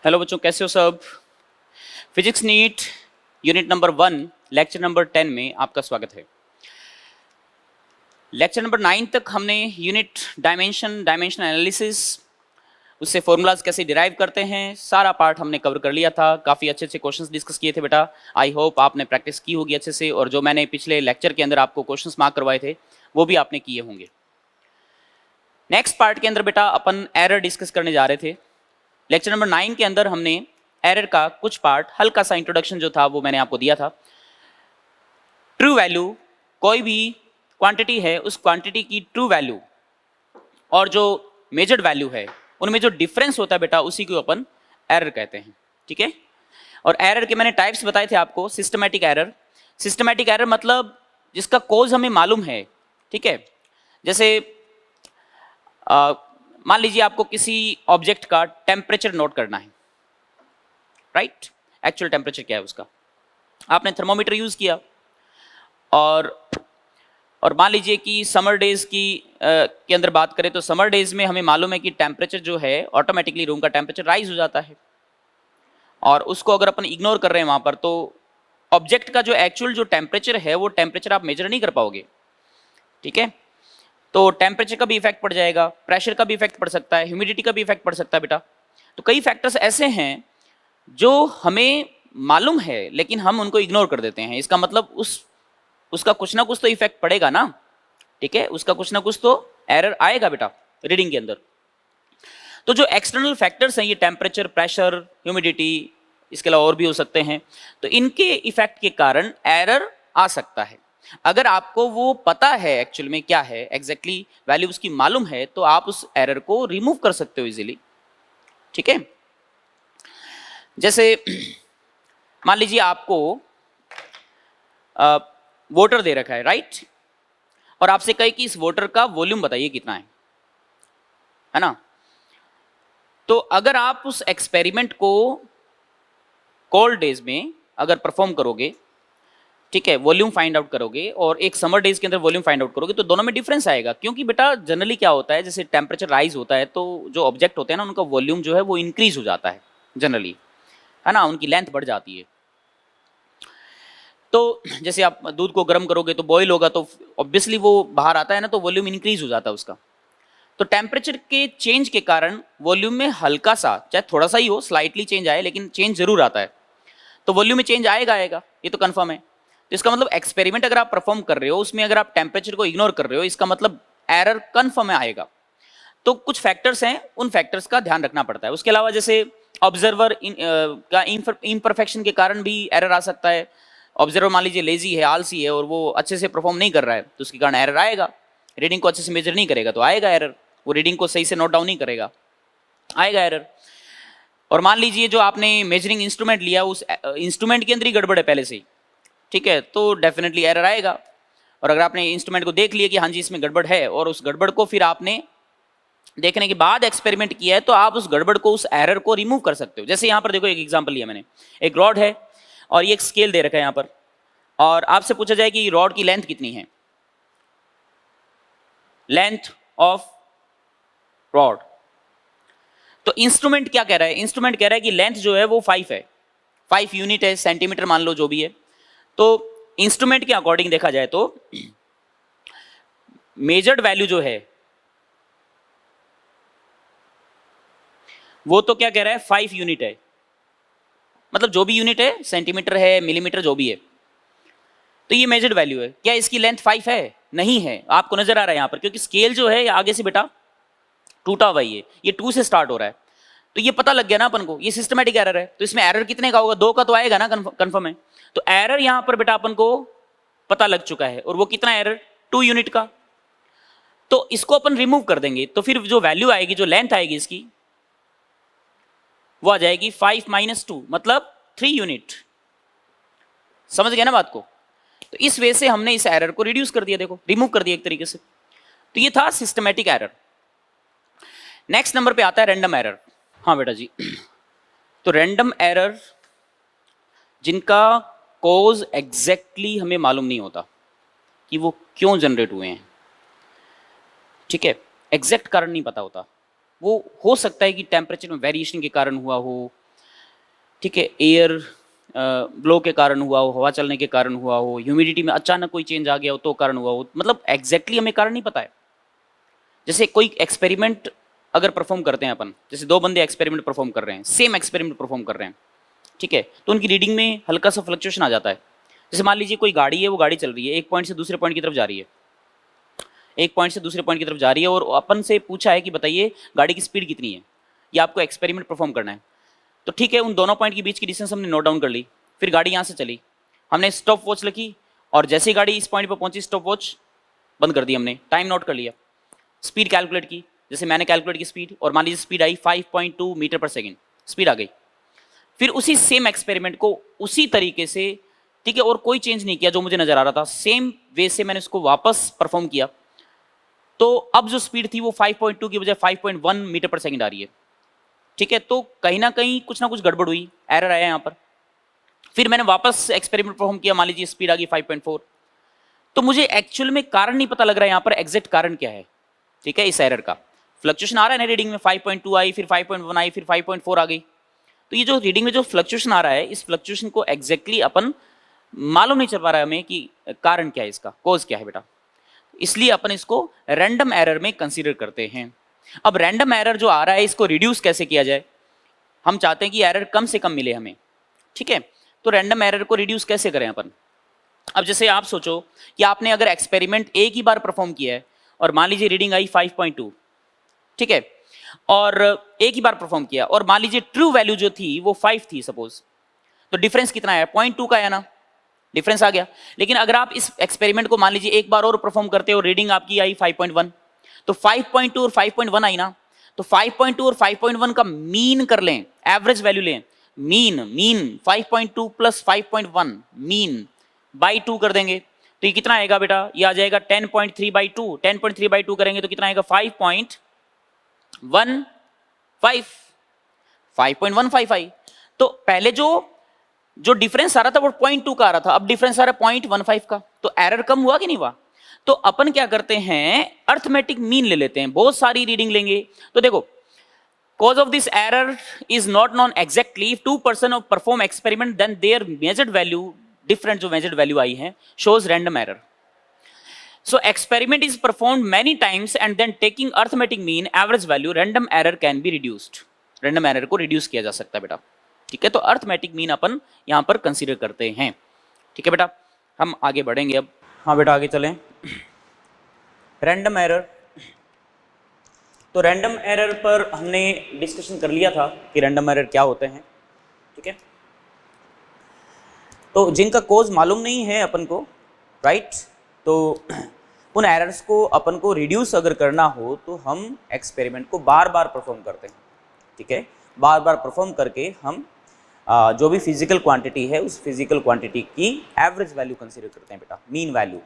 Hello बच्चों, कैसे हो सब। Physics NEET unit number 1 lecture number 10 में आपका स्वागत है। लेक्चर नंबर 9 तक हमने यूनिट डायमेंशन एनालिसिस, उससे फॉर्मूलाज कैसे डिराइव करते हैं, सारा पार्ट हमने कवर कर लिया था। काफ़ी अच्छे अच्छे क्वेश्चंस डिस्कस किए थे बेटा। आई होप आपने प्रैक्टिस की होगी अच्छे से, और जो मैंने पिछले लेक्चर के अंदर आपको क्वेश्चंस मार्क करवाए थे वो भी आपने किए होंगे। नेक्स्ट पार्ट के अंदर बेटा अपन एरर डिस्कस करने जा रहे थे। लेक्चर नंबर 9 के अंदर हमने एरर का कुछ पार्ट, हल्का सा इंट्रोडक्शन जो था वो मैंने आपको दिया था। ट्रू वैल्यू, कोई भी क्वांटिटी है उस क्वांटिटी की ट्रू वैल्यू और जो मेजर्ड वैल्यू है उनमें जो डिफरेंस होता है बेटा, उसी को अपन एरर कहते हैं। ठीक है। और एरर के मैंने टाइप्स बताए थे आपको। सिस्टमैटिक एरर, सिस्टमैटिक एरर मतलब जिसका कोज हमें मालूम है। ठीक है। जैसे मान लीजिए आपको किसी ऑब्जेक्ट का टेम्परेचर नोट करना है, राइट। एक्चुअल टेम्परेचर क्या है उसका, आपने थर्मोमीटर यूज किया और मान लीजिए कि समर डेज के अंदर बात करें तो समर डेज में हमें मालूम है कि टेम्परेचर जो है ऑटोमेटिकली रूम का टेम्परेचर राइज हो जाता है, और उसको अगर अपन इग्नोर कर रहे हैं वहां पर तो ऑब्जेक्ट का जो एक्चुअल जो टेम्परेचर है वो टेम्परेचर आप मेजर नहीं कर पाओगे। ठीक है। तो टेम्परेचर का भी इफेक्ट पड़ जाएगा, प्रेशर का भी इफेक्ट पड़ सकता है, ह्यूमिडिटी का भी इफेक्ट पड़ सकता है बेटा। तो कई फैक्टर्स ऐसे हैं जो हमें मालूम है लेकिन हम उनको इग्नोर कर देते हैं। इसका मतलब उसका कुछ ना कुछ तो इफेक्ट पड़ेगा ना। ठीक है। उसका कुछ ना कुछ तो एरर आएगा बेटा रीडिंग के अंदर। तो जो एक्सटर्नल फैक्टर्स हैं, ये टेम्परेचर, प्रेशर, ह्यूमिडिटी, इसके अलावा और भी हो सकते हैं, तो इनके इफेक्ट के कारण एरर आ सकता है। अगर आपको वो पता है एक्चुअल में क्या है, एग्जैक्टली वैल्यू उसकी मालूम है, तो आप उस एरर को रिमूव कर सकते हो इजीली। ठीक है। जैसे मान लीजिए आपको वाटर दे रखा है, राइट, और आपसे कहे कि इस वाटर का वॉल्यूम बताइए कितना है ना। तो अगर आप उस एक्सपेरिमेंट को कोल्ड डेज में अगर परफॉर्म करोगे, ठीक है, वॉल्यूम फाइंड आउट करोगे, और एक समर डेज के अंदर वॉल्यूम फाइंड आउट करोगे, तो दोनों में डिफरेंस आएगा। क्योंकि बेटा जनरली क्या होता है, जैसे टेम्परेचर राइज होता है तो जो ऑब्जेक्ट होते हैं ना उनका वॉल्यूम जो है वो इंक्रीज हो जाता है जनरली, है ना, उनकी लेंथ बढ़ जाती है। तो जैसे आप दूध को गर्म करोगे तो बॉईल होगा तो ऑब्वियसली वो बाहर आता है ना, तो वॉल्यूम इंक्रीज हो जाता है उसका। तो टेम्परेचर के चेंज के कारण वॉल्यूम में हल्का सा, चाहे थोड़ा सा ही हो, स्लाइटली चेंज आए, लेकिन चेंज जरूर आता है। तो वॉल्यूम में चेंज आएगा, ये तो कंफर्म है। तो इसका मतलब एक्सपेरिमेंट अगर आप परफॉर्म कर रहे हो उसमें अगर आप टेम्परेचर को इग्नोर कर रहे हो, इसका मतलब एरर कंफर्म आएगा। तो कुछ फैक्टर्स हैं, उन फैक्टर्स का ध्यान रखना पड़ता है। उसके अलावा जैसे ऑब्जर्वर का इम्परफेक्शन के कारण भी एरर आ सकता है। ऑब्जर्वर मान लीजिए लेजी है, आलसी है, और वो अच्छे से परफॉर्म नहीं कर रहा है, तो उसके कारण एरर आएगा। रीडिंग को अच्छे से मेजर नहीं करेगा तो आएगा एरर। वो रीडिंग को सही से नोट डाउन नहीं करेगा, आएगा एरर। और मान लीजिए जो आपने मेजरिंग इंस्ट्रूमेंट लिया, उस इंस्ट्रूमेंट के अंदर ही गड़बड़ है पहले से ही, ठीक है, तो डेफिनेटली एरर आएगा। और अगर आपने इंस्ट्रूमेंट को देख लिया कि हाँ जी इसमें गड़बड़ है, और उस गड़बड़ को फिर आपने देखने के बाद एक्सपेरिमेंट किया है, तो आप उस गड़बड़ को, उस एरर को रिमूव कर सकते हो। जैसे यहाँ पर देखो, एक एग्जांपल लिया मैंने, एक रॉड है और ये एक स्केल दे रखा है यहाँ पर, और आपसे पूछा जाए कि रॉड की लेंथ कितनी है, लेंथ ऑफ रॉड। तो इंस्ट्रूमेंट क्या कह रहा है, इंस्ट्रूमेंट कह रहा है कि लेंथ जो है वो 5 है, 5 यूनिट है, सेंटीमीटर मान लो जो भी है। तो इंस्ट्रूमेंट के अकॉर्डिंग देखा जाए तो मेजर्ड वैल्यू जो है वो तो क्या कह रहा है, 5 यूनिट है। मतलब जो भी यूनिट है, सेंटीमीटर है, मिलीमीटर, जो भी है, तो ये मेजर्ड वैल्यू है। क्या इसकी लेंथ 5 है? नहीं है। आपको नजर आ रहा है यहाँ पर, क्योंकि स्केल जो है आगे से बेटा टूटा हुआ ही है, ये 2 से स्टार्ट हो रहा है। तो ये पता लग गया ना अपन को, ये सिस्टमैटिक एरर है। तो इसमें एरर कितने का होगा, 2 का तो आएगा ना, कंफर्म है। तो एरर यहां पर बेटा अपन को पता लग चुका है, और वो कितना एरर, 2 यूनिट का। तो इसको अपन रिमूव कर देंगे, तो फिर जो वैल्यू आएगी, जो लेंथ आएगी इसकी, वो आ जाएगी 5 - 2, मतलब 3 यूनिट। समझ गया ना बात को। तो इस वे से हमने इस एरर को रिड्यूस कर दिया, देखो रिमूव कर दिया एक तरीके से। तो ये था सिस्टमैटिक एरर। नेक्स्ट नंबर पे आता है रैंडम एरर। हाँ बेटा जी। तो रैंडम एरर जिनका कॉज एग्जैक्टली हमें मालूम नहीं होता कि वो क्यों जनरेट हुए हैं, ठीक है, एग्जैक्ट कारण नहीं पता होता। वो हो सकता है कि टेम्परेचर में वेरिएशन के कारण हुआ हो, ठीक है, एयर ब्लो के कारण हुआ हो, हवा चलने के कारण हुआ हो, ह्यूमिडिटी में अचानक कोई चेंज आ गया हो तो कारण हुआ हो, मतलब एग्जैक्टली हमें कारण नहीं पता है। जैसे कोई एक्सपेरिमेंट अगर परफॉर्म करते हैं अपन, जैसे दो बंदे एक्सपेरिमेंट परफॉर्म कर रहे हैं, सेम एक्सपेरिमेंट परफॉर्म कर रहे हैं, ठीक है, तो उनकी रीडिंग में हल्का सा फ्लक्चुएशन आ जाता है। जैसे मान लीजिए कोई गाड़ी है, वो गाड़ी चल रही है, एक पॉइंट से दूसरे पॉइंट की तरफ जा रही है, एक पॉइंट से दूसरे पॉइंट की तरफ जा रही है, और अपन से पूछा है कि बताइए गाड़ी की स्पीड कितनी है, ये आपको एक्सपेरिमेंट परफॉर्म करना है। तो ठीक है, उन दोनों पॉइंट के बीच की डिस्टेंस हमने नोट डाउन कर ली, फिर गाड़ी यहाँ से चली, हमने स्टॉप वॉच रखी, और जैसे ही गाड़ी इस पॉइंट पर पहुंची स्टॉप वॉच बंद कर दी, हमने टाइम नोट कर लिया, स्पीड कैलकुलेट की, जैसे मैंने कैलकुलेट की स्पीड, और मान लीजिए स्पीड आई 5.2 मीटर पर सेकेंड, स्पीड आ गई। फिर उसी सेम एक्सपेरिमेंट को उसी तरीके से, ठीक है, और कोई चेंज नहीं किया, जो मुझे नजर आ रहा था सेम वे से मैंने उसको वापस परफॉर्म किया, तो अब जो स्पीड थी वो 5.2 की बजाय 5.1 मीटर पर सेकंड आ रही है। ठीक है, तो कहीं ना कुछ गड़बड़ हुई, एरर आया यहाँ पर। फिर मैंने वापस एक्सपेरिमेंट परफॉर्म किया, मान लीजिए स्पीड आ गई 5.4। तो मुझे एक्चुअल में कारण नहीं पता लग रहा है यहाँ पर एग्जैक्ट कारण क्या है। ठीक है, इस एरर का फ्लक्चुएशन आ रहा है ना रीडिंग में, 5.2 आई, फिर 5.1 आई, फिर 5.4 आ गई। तो ये जो रीडिंग में जो फ्लक्चुएशन आ रहा है, इस फ्लक्चुएशन को एग्जैक्टली अपन मालूम नहीं चल पा रहा है हमें कि कारण क्या है, इसका कॉज क्या है बेटा। इसलिए अपन इसको रैंडम एरर में कंसीडर करते हैं। अब रैंडम एरर जो आ रहा है, इसको रिड्यूस कैसे किया जाए। हम चाहते हैं कि एरर कम से कम मिले हमें। ठीक है, तो रैंडम एरर को रिड्यूस कैसे करें अपन। अब जैसे आप सोचो कि आपने अगर एक्सपेरिमेंट एक ही बार परफॉर्म किया है, और मान लीजिए रीडिंग आई 5.2, ठीक है, और एक ही बार परफॉर्म किया, और मान लीजिए ट्रू वैल्यू जो थी वो 5 थी सपोज, तो डिफरेंस कितना आया, 0.2 का आया ना, डिफरेंस आ गया। लेकिन अगर आप इस एक्सपेरिमेंट को मान लीजिए एक बार और परफॉर्म करते हो, रीडिंग आपकी आई 5.1, तो 5.2 और 5.1 आई ना, तो 5.2 और 5.1 का मीन कर लें, एवरेज वैल्यू लें, मीन 5.2 प्लस 5.1 मीन बाई 2 कर देंगे, तो ये कितना आएगा बेटा, ये आ जाएगा 10.3 बाई 2। 10.3 बाई 2 करेंगे तो कितना आएगा, 5.15 आई। तो पहले जो डिफरेंस आ रहा था वो 0.2 का आ रहा था, अब डिफरेंस आ रहा है 0.15 का, तो एरर कम हुआ कि नहीं हुआ। तो अपन क्या करते हैं, अर्थमेटिक मीन ले लेते हैं, बहुत सारी रीडिंग लेंगे। तो देखो, cause of this error is not known exactly, if two person of perform experiment then their measured value different, जो measured value आई है, shows random error. So experiment is performed many times and then taking arithmetic mean average value, random error can be reduced. random error को reduce किया जा सकता है बेटा। ठीक है, तो arithmetic mean अपन यहाँ पर consider करते हैं। ठीक है बेटा, हम आगे बढ़ेंगे अब। हाँ बेटा, आगे चलें। random error, तो रैंडम एरर पर हमने डिस्कशन कर लिया था कि रैंडम एरर क्या होते हैं। ठीक है, तो जिनका कोज मालूम नहीं है अपन को, राइट, तो उन एरर्स को अपन को रिड्यूस अगर करना हो तो हम एक्सपेरिमेंट को बार बार परफॉर्म करते हैं। ठीक है, बार बार परफॉर्म करके हम जो भी फिजिकल क्वांटिटी है उस फिजिकल क्वांटिटी की एवरेज वैल्यू कंसीडर करते हैं बेटा, मीन वैल्यू।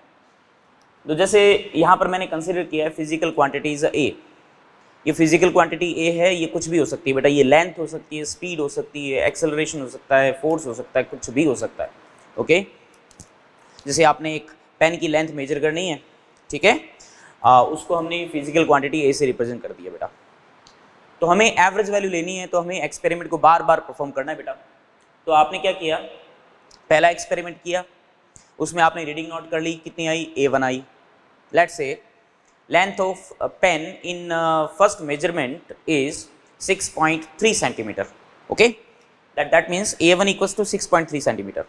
तो जैसे यहाँ पर मैंने कंसीडर किया है फिजिकल क्वांटिटी इज ए, ये फिजिकल क्वांटिटी ए है, ये कुछ भी हो सकती है बेटा, ये लेंथ हो सकती है, स्पीड हो सकती है, एक्सेलरेशन हो सकता है, फोर्स हो सकता है, कुछ भी हो सकता है। ओके, जैसे आपने एक पेन की लेंथ मेजर करनी है, ठीक है, उसको हमने फिजिकल क्वांटिटी ए से रिप्रेजेंट कर दिया बेटा। तो हमें एवरेज वैल्यू लेनी है, तो हमें एक्सपेरिमेंट को बार बार परफॉर्म करना है बेटा। तो आपने क्या किया, पहला एक्सपेरिमेंट किया, उसमें आपने रीडिंग नोट कर ली, कितनी आई, A1 I. Let's say length of a pen in first measurement is 6.3 centimeter. Okay, that means A1 equals to 6.3 centimeter.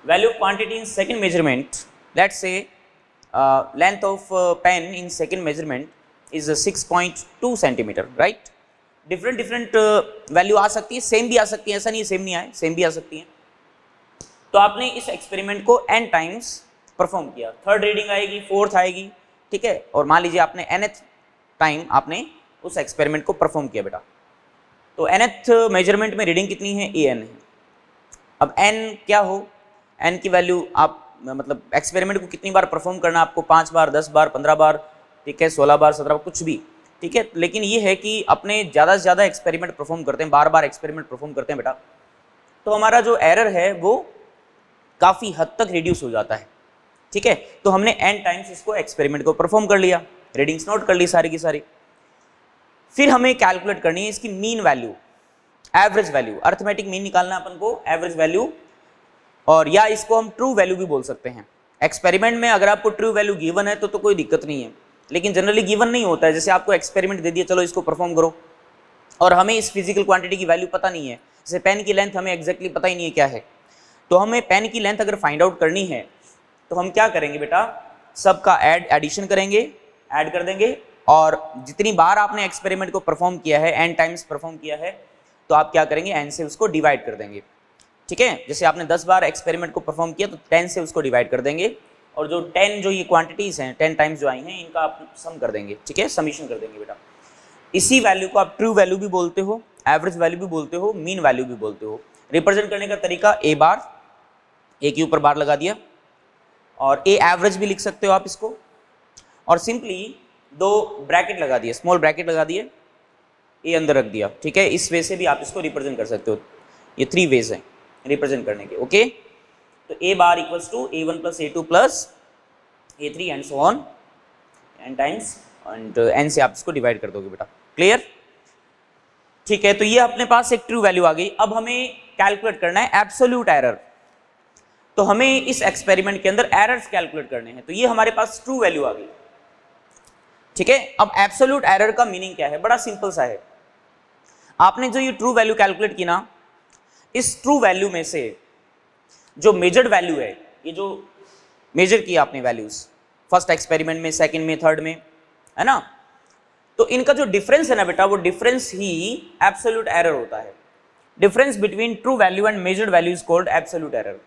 Value of quantity in second measurement, let's say length of pen in second measurement is 6.2 centimeter, right? different value आ सकती है, same भी आ सकती है, ऐसा नहीं same नहीं आए, सेम भी आ सकती है। तो आपने इस एक्सपेरिमेंट को n टाइम्स परफॉर्म किया, थर्ड रीडिंग आएगी, फोर्थ आएगी, ठीक है, और मान लीजिए आपने nth टाइम आपने उस एक्सपेरिमेंट को परफॉर्म किया बेटा। तो nth मेजरमेंट में रीडिंग कितनी है, an है। अब n क्या हो, n की वैल्यू आप मतलब एक्सपेरिमेंट को कितनी बार परफॉर्म करना, आपको 5 बार, 10 बार, 15 बार, ठीक है, 16 बार, 17 बार, कुछ भी, ठीक है। लेकिन ये है कि अपने ज़्यादा से ज़्यादा एक्सपेरिमेंट परफॉर्म करते हैं, बार बार एक्सपेरिमेंट परफॉर्म करते हैं बेटा, तो हमारा जो एरर है वो काफ़ी हद तक रिड्यूस हो जाता है। ठीक है, तो हमने n टाइम्स इसको एक्सपेरिमेंट को परफॉर्म कर लिया, रीडिंग्स नोट कर ली सारी की सारी। फिर हमें कैलकुलेट करनी है इसकी mean value. Average value, arithmetic mean निकालना है अपन को, एवरेज वैल्यू, और या इसको हम ट्रू वैल्यू भी बोल सकते हैं। एक्सपेरिमेंट में अगर आपको ट्रू वैल्यू गिवन है तो कोई दिक्कत नहीं है, लेकिन जनरली गिवन नहीं होता है। जैसे आपको एक्सपेरिमेंट दे दिया, चलो इसको परफॉर्म करो, और हमें इस फिजिकल क्वांटिटी की वैल्यू पता नहीं है, जैसे पेन की लेंथ हमें एग्जैक्टली पता ही नहीं है क्या है, तो हमें पेन की लेंथ अगर फाइंड आउट करनी है तो हम क्या करेंगे बेटा, सबका एडिशन करेंगे, ऐड कर देंगे, और जितनी बार आपने एक्सपेरिमेंट को परफॉर्म किया है, n टाइम्स परफॉर्म किया है, तो आप क्या करेंगे, n से उसको डिवाइड कर देंगे। ठीक है, जैसे आपने 10 बार एक्सपेरिमेंट को परफॉर्म किया तो 10 से उसको डिवाइड कर देंगे, और जो 10 जो ये क्वांटिटीज हैं 10 टाइम्स जो आई हैं, इनका आप सम कर देंगे। ठीक है, समीशन कर देंगे बेटा। इसी वैल्यू को आप ट्रू वैल्यू भी बोलते हो, एवरेज वैल्यू भी बोलते हो, मीन वैल्यू भी बोलते हो। रिप्रेजेंट करने का तरीका ए बार, ए के ऊपर बार लगा दिया, और ए एवरेज भी लिख सकते हो आप इसको, और सिंपली 2 ब्रैकेट लगा दिए, स्मॉल ब्रैकेट लगा दिए, ए अंदर रख दिया। ठीक है, इस वे से भी आप इसको रिप्रेजेंट कर सकते हो। ये 3 वेज हैं रिप्रेजेंट करने के। ओके, तो A bar equals to a1 plus a2 plus a3 and so on, n times, and n से आप इसको डिवाइड कर दोगे बेटा। क्लियर? ठीक है, तो ये अपने पास एक ट्रू वैल्यू आ गई। अब हमें कैलकुलेट करना है एब्सोल्यूट एरर, तो हमें इस एक्सपेरिमेंट के अंदर एरर्स कैलकुलेट करने हैं, तो ये हमारे पास ट्रू वैल्यू आ गई। ठीक है, अब एब्सोल्यूट एरर का मीनिंग क्या है, बड़ा सिंपल सा है। आपने जो ये ट्रू वैल्यू कैलकुलेट की ना, इस ट्रू वैल्यू में से जो मेजर्ड वैल्यू है, ये जो मेजर किया आपने वैल्यूज फर्स्ट एक्सपेरिमेंट में, सेकंड में, थर्ड में, है ना, तो इनका जो डिफरेंस है ना बेटा, वो डिफरेंस ही एब्सोल्यूट एरर होता है। Difference between true value and measured value is called absolute error.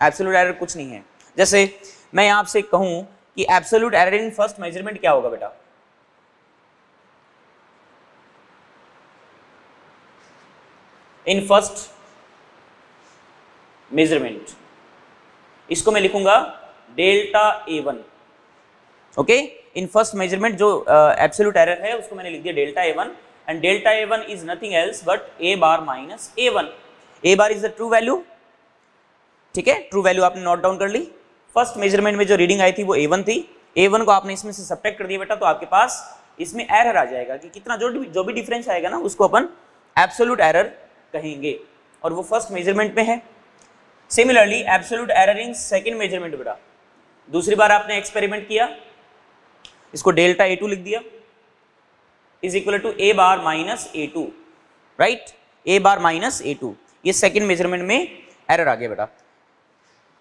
Absolute error कुछ नहीं है। जैसे मैं आपसे कहूं कि absolute error in first measurement क्या होगा बेटा, इन फर्स्ट मेजरमेंट, इसको मैं लिखूंगा डेल्टा A1। ओके, इन फर्स्ट मेजरमेंट जो एब्सोल्यूट एरर है उसको मैंने लिख दिया delta A1, and delta A1 is nothing else but A bar minus A1। A bar is the true value. ठीक है, ट्रू वैल्यू आपने नोट डाउन कर ली। फर्स्ट मेजरमेंट में जो रीडिंग आई थी वो A1 थी, A1 को आपने इसमें से सब्ट्रैक्ट कर दिया बेटा, तो आपके पास इसमें एरर आ जाएगा कि कितना, जो भी डिफरेंस आएगा ना उसको अपन एब्सोल्यूट एरर कहेंगे, और वो फर्स्ट मेजरमेंट में है। Similarly absolute error in second measurement बेटा, दूसरी बार आपने एक्सपेरिमेंट किया, इसको डेल्टा A2 लिख दिया, is equal to A bar minus A2, right, A bar minus A2, ये सेकंड मेजरमेंट में एरर आ गया बेटा।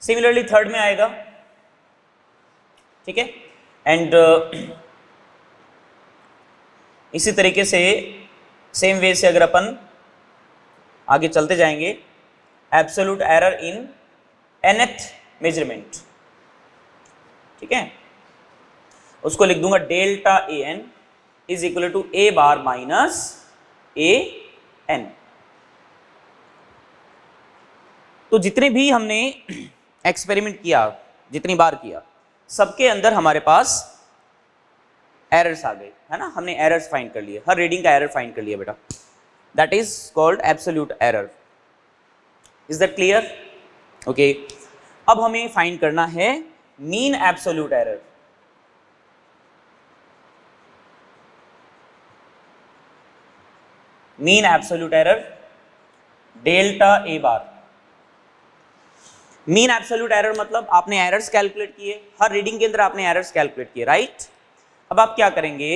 सिमिलरली थर्ड में आएगा। ठीक है, एंड इसी तरीके से सेम वे से अगर अपन आगे चलते जाएंगे, absolute error in nth measurement, ठीक है, उसको लिख दूंगा delta an is equal to A bar minus AN। तो जितने भी हमने एक्सपेरिमेंट किया, जितनी बार किया, सबके अंदर हमारे पास एरर्स आ गए, है ना, हमने एरर्स फाइंड कर लिए, हर रीडिंग का एरर फाइंड कर लिया बेटा, that is called absolute error. Is that clear? Okay, अब हमें फाइंड करना है mean absolute error. Mean absolute error delta A bar. Mean absolute error मतलब आपने एरर्स कैलकुलेट किए, हर रीडिंग के अंदर आपने एरर्स कैलकुलेट किए, राइट। अब आप क्या करेंगे,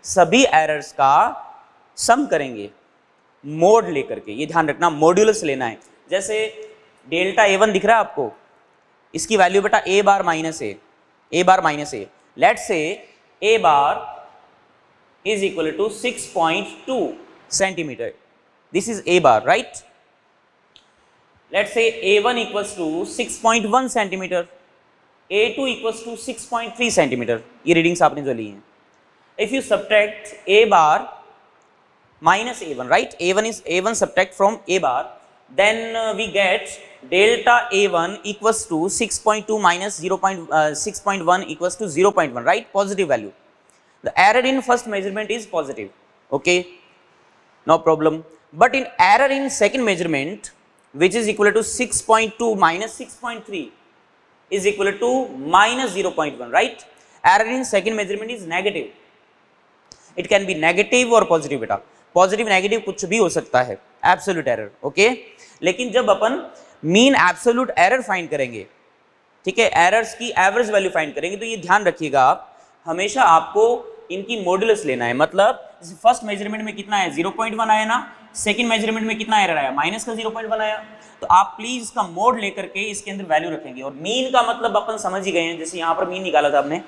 सभी एरर्स का सम करेंगे मोड लेकर के, ये ध्यान रखना मॉड्यूलस लेना है। जैसे डेल्टा A1 दिख रहा है आपको, इसकी वैल्यू बेटा A bar minus A, A bar minus A, let say A bar is equal to 6.2 centimetre, this is A bar, right. Let's say A1 equals to 6.1 centimetre, A2 equals to 6.3 centimetre, ये readings आपने जो ली हैं। If you subtract A bar minus A1, right? A1 subtract from A bar, then we get delta A1 equals to 6.2 minus 6.1 equals to 0.1, right? Positive value. The error in first measurement is positive. Okay, no problem. But in error in second measurement, which is equal to 6.2 minus 6.3 is equal to minus 0.1, right? Error in second measurement is negative. It can be negative or positive बेटा, positive negative कुछ भी हो सकता है, absolute error, okay. लेकिन जब अपन mean absolute error find करेंगे, ठीक है, एरर्स की एवरेज वैल्यू फाइंड करेंगे, तो ये ध्यान रखिएगा आप, हमेशा आपको इनकी मॉडुलस लेना है। मतलब फर्स्ट मेजरमेंट में कितना है, 0.1 आया ना, सेकंड मेजरमेंट में कितना एरर आया, माइनस का 0.1 आया। तो आप प्लीज इसका मोड लेकर के इसके अंदर वैल्यू रखेंगे। और मीन का मतलब अपन समझ ही गए हैं, जैसे यहाँ पर मीन निकाला था आपने,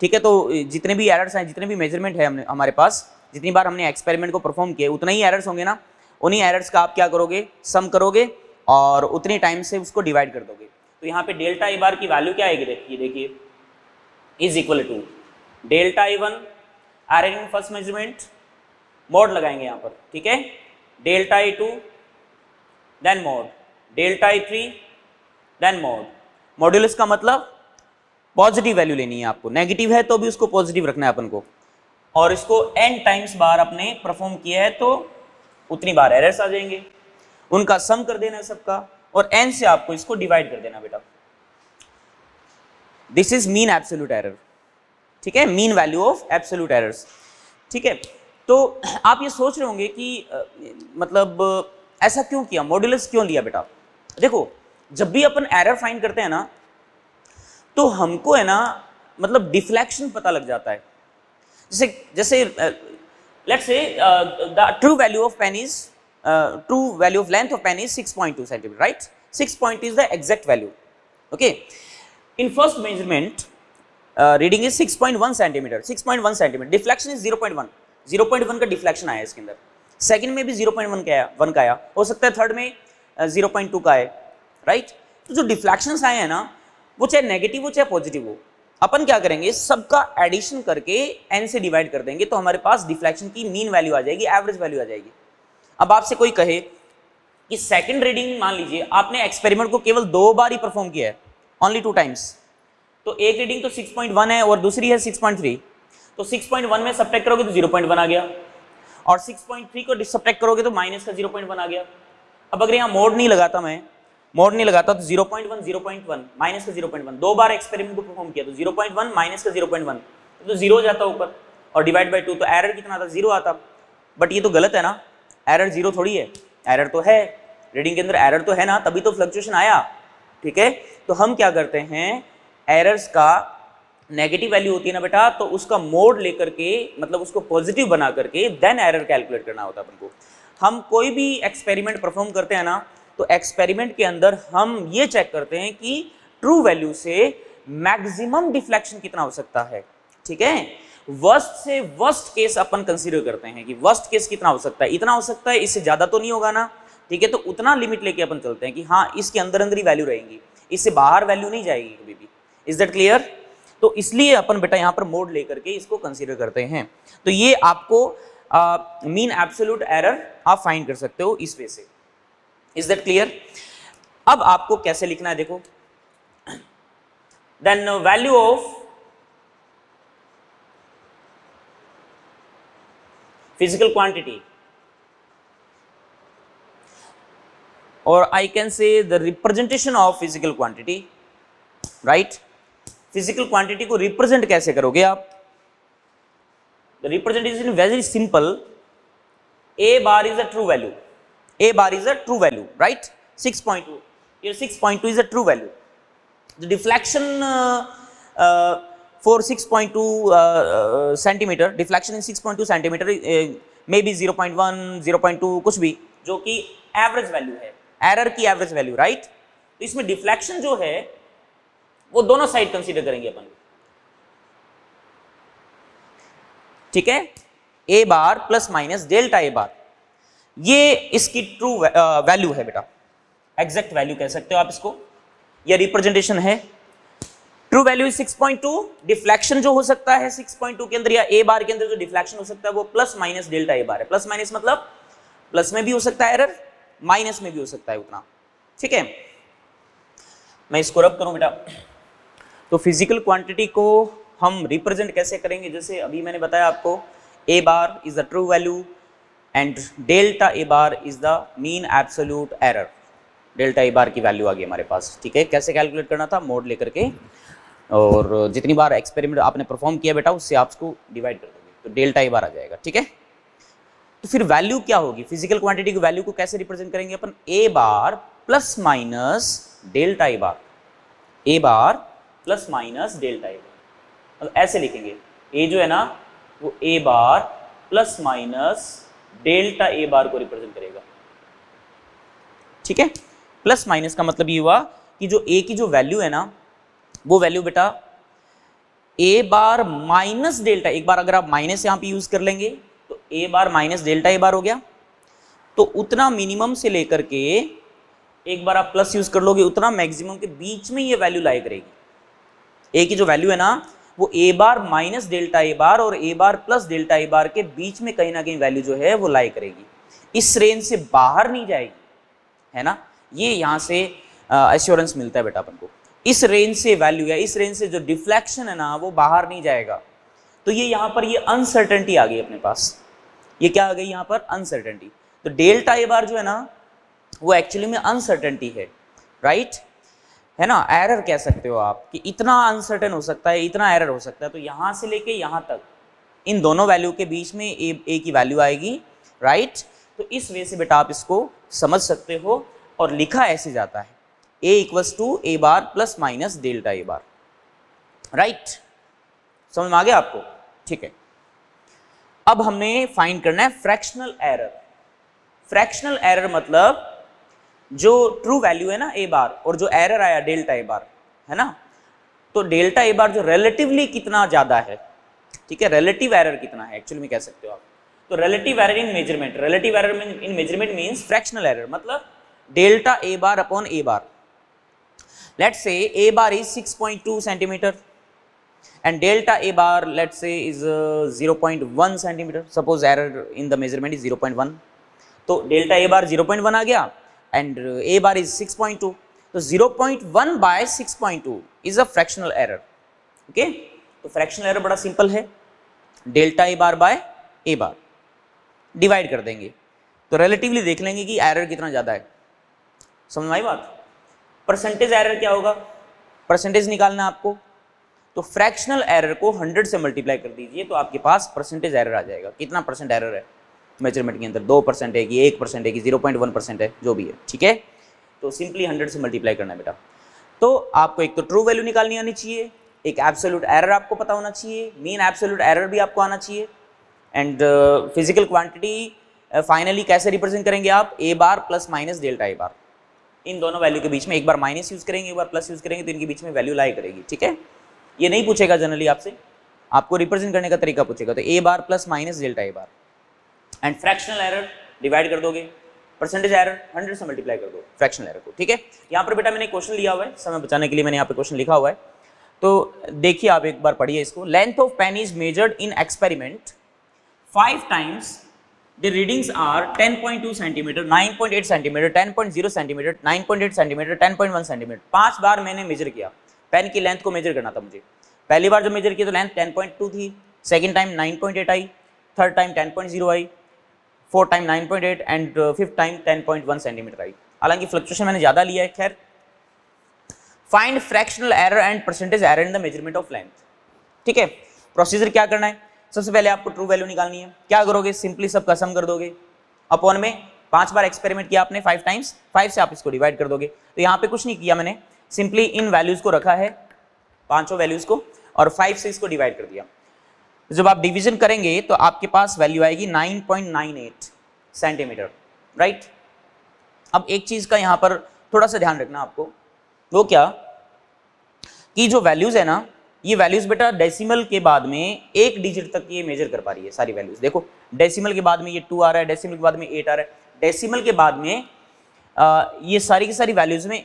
ठीक है। तो जितने भी एरर्स हैं, जितने भी मेजरमेंट है हमने हमारे पास, जितनी बार हमने एक्सपेरिमेंट को परफॉर्म किया, उतना ही एरर्स होंगे ना, उन्हीं एरर्स का आप क्या करोगे, सम करोगे और उतनी टाइम से उसको डिवाइड कर दोगे। तो यहाँ पे डेल्टा ए बार की वैल्यू क्या आएगी, देखिए is equal to delta A one error in first measurement, mod लगाएंगे यहाँ पर, ठीक है, delta A two then mod, delta A three then mod. Modulus का मतलब पॉजिटिव वैल्यू लेनी है आपको, नेगेटिव है तो भी उसको पॉजिटिव रखना है अपन को, और इसको n टाइम्स बार आपने परफॉर्म किया है तो उतनी बार एरर्स आ जाएंगे, उनका सम कर देना है सबका, और n से आपको इसको डिवाइड कर देना बेटा। This is mean absolute error, ठीक है, mean value of absolute errors, ठीक है। तो आप ये सोच रहे होंगे कि मतलब ऐसा क्यों किया, मॉड्यूलस क्यों लिया बेटा। देखो, जब भी अपन एरर फाइंड करते हैं ना, तो हमको है ना, मतलब डिफ्लेक्शन पता लग जाता है। जैसे let's say the true value of pen is true value of length of pen is 6.2 centimetre, right, 6 point is the exact value, okay. In first measurement reading is 6.1 centimeter, 6.1 centimeter, deflection is 0.1, 0.1 का deflection आया इसके अंदर। Second में भी 0.1 का आया, 1 का आया, हो सकता है थर्ड में 0.2 का आए, राइट। तो जो डिफ्लेक्शंस आए हैं ना, वो चाहे नेगेटिव हो चाहे पॉजिटिव हो, अपन क्या करेंगे, सबका एडिशन करके n से डिवाइड कर देंगे, तो हमारे पास डिफ्लेक्शन की मीन वैल्यू आ जाएगी, एवरेज वैल्यू आ जाएगी। अब आपसे कोई कहे कि सेकंड रीडिंग, मान लीजिए आपने एक्सपेरिमेंट को केवल 2 बार ही परफॉर्म किया है, ओनली 2 टाइम्स, तो एक रीडिंग तो 6.1 है और दूसरी है 6.3, तो 6.1 में सब्ट्रैक्ट करोगे तो 0.1 आ गया, और 6.3 को सब्ट्रैक्ट करोगे तो माइनस का 0.1 आ गया। अब अगर यहाँ मोड नहीं लगाता, मैं मोड नहीं लगाता, तो 0.1 0.1 माइनस का 0.1, 2 बार एक्सपेरिमेंट को परफॉर्म किया तो 0.1 माइनस का 0.1, तो 0 हो जाता ऊपर, और डिवाइड बाई 2, तो एरर कितना था, 0 आता। बट ये तो गलत है ना, एरर 0 थोड़ी है, एरर तो है, रीडिंग के अंदर एरर तो है ना, तभी तो फ्लक्चुएशन आया, ठीक है। तो हम क्या करते हैं, एरर्स का नेगेटिव वैल्यू होती है ना बेटा, तो उसका मोड लेकर के, मतलब उसको पॉजिटिव बना करके देन एरर कैलकुलेट करना होता है अपन को। हम कोई भी एक्सपेरिमेंट परफॉर्म करते हैं ना, तो एक्सपेरिमेंट के अंदर हम ये चेक करते हैं कि ट्रू वैल्यू से मैक्सिमम डिफ्लेक्शन कितना हो सकता है, ठीक है। वर्स्ट से वर्स्ट केस अपन कंसीडर करते हैं कि वर्स्ट केस कितना हो सकता है, इतना हो सकता है, इससे ज्यादा तो नहीं होगा ना, ठीक है। तो उतना लिमिट लेके अपन चलते हैं कि हाँ, इसके अंदर अंदर ही वैल्यू रहेंगी, इससे बाहर वैल्यू नहीं जाएगी कभी भी। Is that clear. तो इसलिए अपन बेटा यहाँ पर मोड लेकर के इसको कंसीडर करते हैं। तो ये आपको मीन एब्सोल्यूट एरर आप फाइंड कर सकते हो इस वे से। Is that clear. अब आपको कैसे लिखना है देखो, then value of physical quantity, or I can say the representation of physical quantity, right। physical quantity को represent कैसे करोगे आप, the representation is very simple, a bar is a true value, a bar is a true value, right, 6.2, here 6.2 is a true value, the deflection for 6.2 centimetre, deflection in 6.2 centimetre, may be 0.1 0.2 कुछ भी, जो कि average value है, error की average value, right. तो इसमें deflection जो है वो दोनों साइड कंसीडर करेंगे अपन, ठीक है। ए bar plus minus delta A बार, ये इसकी ट्रू वैल्यू है बेटा, एग्जैक्ट वैल्यू कह सकते हो आप इसको, ये रिप्रेजेंटेशन है। ट्रू वैल्यू 6.2, डिफ्लेक्शन जो हो सकता है 6.2 के अंदर या ए बार के अंदर जो डिफ्लेक्शन हो सकता है वो प्लस माइनस डेल्टा ए बार है। प्लस माइनस मतलब प्लस में भी हो सकता है एरर, माइनस में भी हो सकता है उतना, ठीक है। मैं इसको रब करूं बेटा, तो फिजिकल क्वांटिटी को हम रिप्रेजेंट कैसे करेंगे, जैसे अभी मैंने बताया आपको, A bar is the true value and delta A bar is the mean absolute error. Delta A bar की वैल्यू आ गई हमारे पास, ठीक है। कैसे कैलकुलेट करना था, मोड लेकर के, और जितनी बार एक्सपेरिमेंट आपने परफॉर्म किया बेटा उससे आप उसको डिवाइड कर दोगे, तो डेल्टा ए बार आ जाएगा, ठीक है। तो फिर वैल्यू क्या होगी, फिजिकल क्वांटिटी की वैल्यू को कैसे रिप्रेजेंट करेंगे अपन, ए bar plus minus delta A bar, A bar plus minus delta A बार, मतलब ऐसे लिखेंगे, ए जो है ना वो ए bar plus minus delta A बार को रिप्रेजेंट करेगा, ठीक है। प्लस माइनस का मतलब ये हुआ कि जो ए की जो वैल्यू है ना वो वैल्यू बेटा ए बार माइनस डेल्टा, एक बार अगर आप माइनस यहां पे यूज कर लेंगे तो A bar minus delta A बार हो गया, तो उतना मिनिमम से लेकर के एक बार आप प्लस यूज कर लोगे उतना मैक्सिमम के बीच में ये वैल्यू लाई करेगी। ए की जो वैल्यू है ना वो ए बार माइनस डेल्टा ए बार और ए बार प्लस डेल्टा ए बार के बीच में कहीं ना कहीं वैल्यू जो है वो लाई करेगी, इस रेंज से बाहर नहीं जाएगी, है ना। ये यहां से एश्योरेंस मिलता है बेटा अपन को, इस रेंज से वैल्यू या इस रेंज से जो डिफ्लेक्शन है ना वो बाहर नहीं जाएगा। तो ये यहां पर ये अनसर्टेनिटी आ गई अपने पास, ये क्या आ गई यहां पर, अनसर्टेनिटी। तो डेल्टा ए बार जो है ना वो एक्चुअली में अनसर्टेनिटी है, राइट, है ना, एरर कह सकते हो आप कि इतना अनसर्टेन हो सकता है, इतना एरर हो सकता है। तो यहां से लेके यहां तक इन दोनों वैल्यू के बीच में ए की वैल्यू आएगी, राइट। तो इस वे से बेटा आप इसको समझ सकते हो, और लिखा ऐसे जाता है a equals to A bar plus minus delta A bar, right, समझ में आ गया आपको, ठीक है। अब हमने फाइंड करना है फ्रैक्शनल एरर। फ्रैक्शनल एरर मतलब जो ट्रू वैल्यू है ना ए बार और जो एरर आया डेल्टा ए बार, है ना, तो डेल्टा ए बार जो रिलेटिवली कितना ज्यादा है, ठीक है, रिलेटिव एरर कितना है एक्चुअली में कह सकते हो आप। तो relative error in measurement, relative error in measurement means fractional error, मतलब delta A bar upon A bar. Let's say A bar is 6.2 centimetre and delta a bar let's say is 0.1 centimeter, suppose error in the measurement is 0.1, तो delta a bar 0.1 आ गया and a bar is 6.2, तो 0.1 by 6.2 is a fractional error, okay। तो fractional error बड़ा simple है, delta a bar by a bar divide कर देंगे, तो relatively देख लेंगे कि एरर कितना ज्यादा है, समझ में आई बात। परसेंटेज एरर क्या होगा, परसेंटेज निकालना आपको, तो फ्रैक्शनल एरर को 100 से मल्टीप्लाई कर दीजिए तो आपके पास परसेंटेज एरर आ जाएगा, कितना परसेंट एरर है मेजरमेंट के अंदर, 2% है कि 1% है कि 0.1% है, जो भी है, ठीक है। तो सिंपली 100 से मल्टीप्लाई करना है बेटा। तो आपको एक तो ट्रू वैल्यू निकालनी आनी चाहिए, एक एब्सोल्यूट एरर आपको पता होना चाहिए, मीन एब्सोल्यूट एरर भी आपको आना चाहिए, एंड फिजिकल क्वांटिटी फाइनली कैसे रिप्रेजेंट करेंगे आप, ए bar plus minus delta A बार, इन दोनों वैल्यू के बीच में एक बार माइनस यूज करेंगे एक बार प्लस यूज करेंगे तो इनके बीच में वैल्यू लाई करेगी, ठीक है। ये नहीं पूछेगा जनरली आपसे, आपको रिप्रेजेंट करने का तरीका पूछेगा, तो A bar plus minus delta A bar and fractional error divide कर दोगे, परसेंटेज एरर 100 से मल्टीप्लाई कर दो फ्रैक्शनल एरर को, ठीक है। यहाँ पर बेटा मैंने क्वेश्चन लिया हुआ है, समय बचाने के लिए मैंने यहाँ पे क्वेश्चन लिखा हुआ है, तो देखिए आप एक बार पढ़िए इसको। Length of pen is measured in experiment 5 times, the readings are 10.2 centimeter, 9.8 centimeter, 10.0 centimeter, 9.8 centimeter, 10.1 centimeter। 5 बार मैंने मेजर किया, पेन की लेंथ को मेजर करना था मुझे। पहली बार जब मेजर किया तो लेंथ 10.2 थी, सेकंड टाइम 9.8 आई, थर्ड टाइम 10.0 आई, fourth time 9.8 and fifth time 10.1 centimetre आई। हालांकि फ्लक्चुएशन मैंने ज्यादा लिया है, खैर। Find fractional error and percentage error in the measurement of length, ठीक है। प्रोसीजर क्या करना है, सबसे पहले आपको ट्रू वैल्यू निकालनी है। क्या करोगे, सिंपली सब का सम कर दोगे, अपॉन में 5 बार एक्सपेरिमेंट किया आपने 5 टाइम्स, 5 से आप इसको डिवाइड कर दोगे। तो यहाँ पे कुछ नहीं किया मैंने, सिंपली इन वैल्यूज को रखा है, पांचों वैल्यूज को, और 5 से इसको डिवाइड कर दिया। जब आप डिवीजन करेंगे तो आपके पास वैल्यू आएगी 9.98 सेंटीमीटर, राइट। अब एक चीज का यहाँ पर थोड़ा सा ध्यान रखना आपको, वो क्या कि जो वैल्यूज है ना, ये वैल्यूज बेटा डेसिमल के बाद में एक डिजिट तक ये मेजर कर पा रही है सारी वैल्यूज। देखो डेसिमल के बाद में ये 2 आ रहा है, डेसिमल के बाद में 8 आ रहा है, डेसिमल के बाद में ये सारी की सारी वैल्यूज में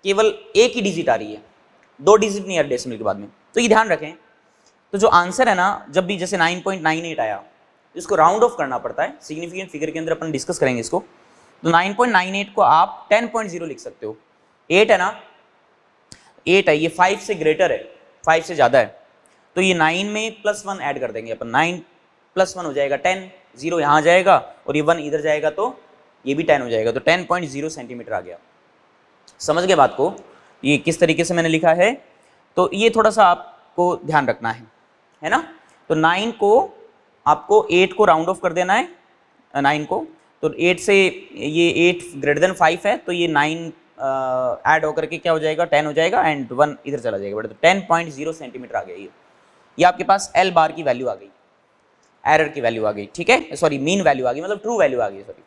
केवल एक ही डिजिट आ रही है, 2 डिजिट नहीं आ रही डेसिमल के बाद में। तो ये ध्यान रखें। तो जो आंसर है ना, जब भी जैसे 9.98 आया, इसको राउंड ऑफ करना पड़ता है, सिग्निफिकेंट फिगर के अंदर अपन डिस्कस करेंगे इसको। तो 9.98 को आप 10.0 लिख सकते हो। 8 है ना, 8 है, ये 5 से ग्रेटर है, 5 से ज्यादा है, तो ये 9 में +1 ऐड कर देंगे अपन, 9 + 1 हो जाएगा 10, 0 यहाँ जाएगा और ये 1 इधर जाएगा तो ये भी 10 हो जाएगा, तो 10.0 सेंटीमीटर आ गया। समझ गए बात को, ये किस तरीके से मैंने लिखा है, तो ये थोड़ा सा आपको ध्यान रखना है ना। तो 9 को आपको 8 को राउंड ऑफ कर देना है, 9 को, तो 8 से ये 8 ग्रेटर देन 5 है, तो ये 9 ऐड होकर के क्या हो जाएगा 10 हो जाएगा, एंड 1 इधर चला जाएगा बेटा, तो 10.0 सेंटीमीटर आ गया ये आपके पास एल बार की वैल्यू आ गई, एरर की वैल्यू आ गई, ठीक है, सॉरी मीन वैल्यू आ गई, मतलब ट्रू वैल्यू आ गई, सॉरी,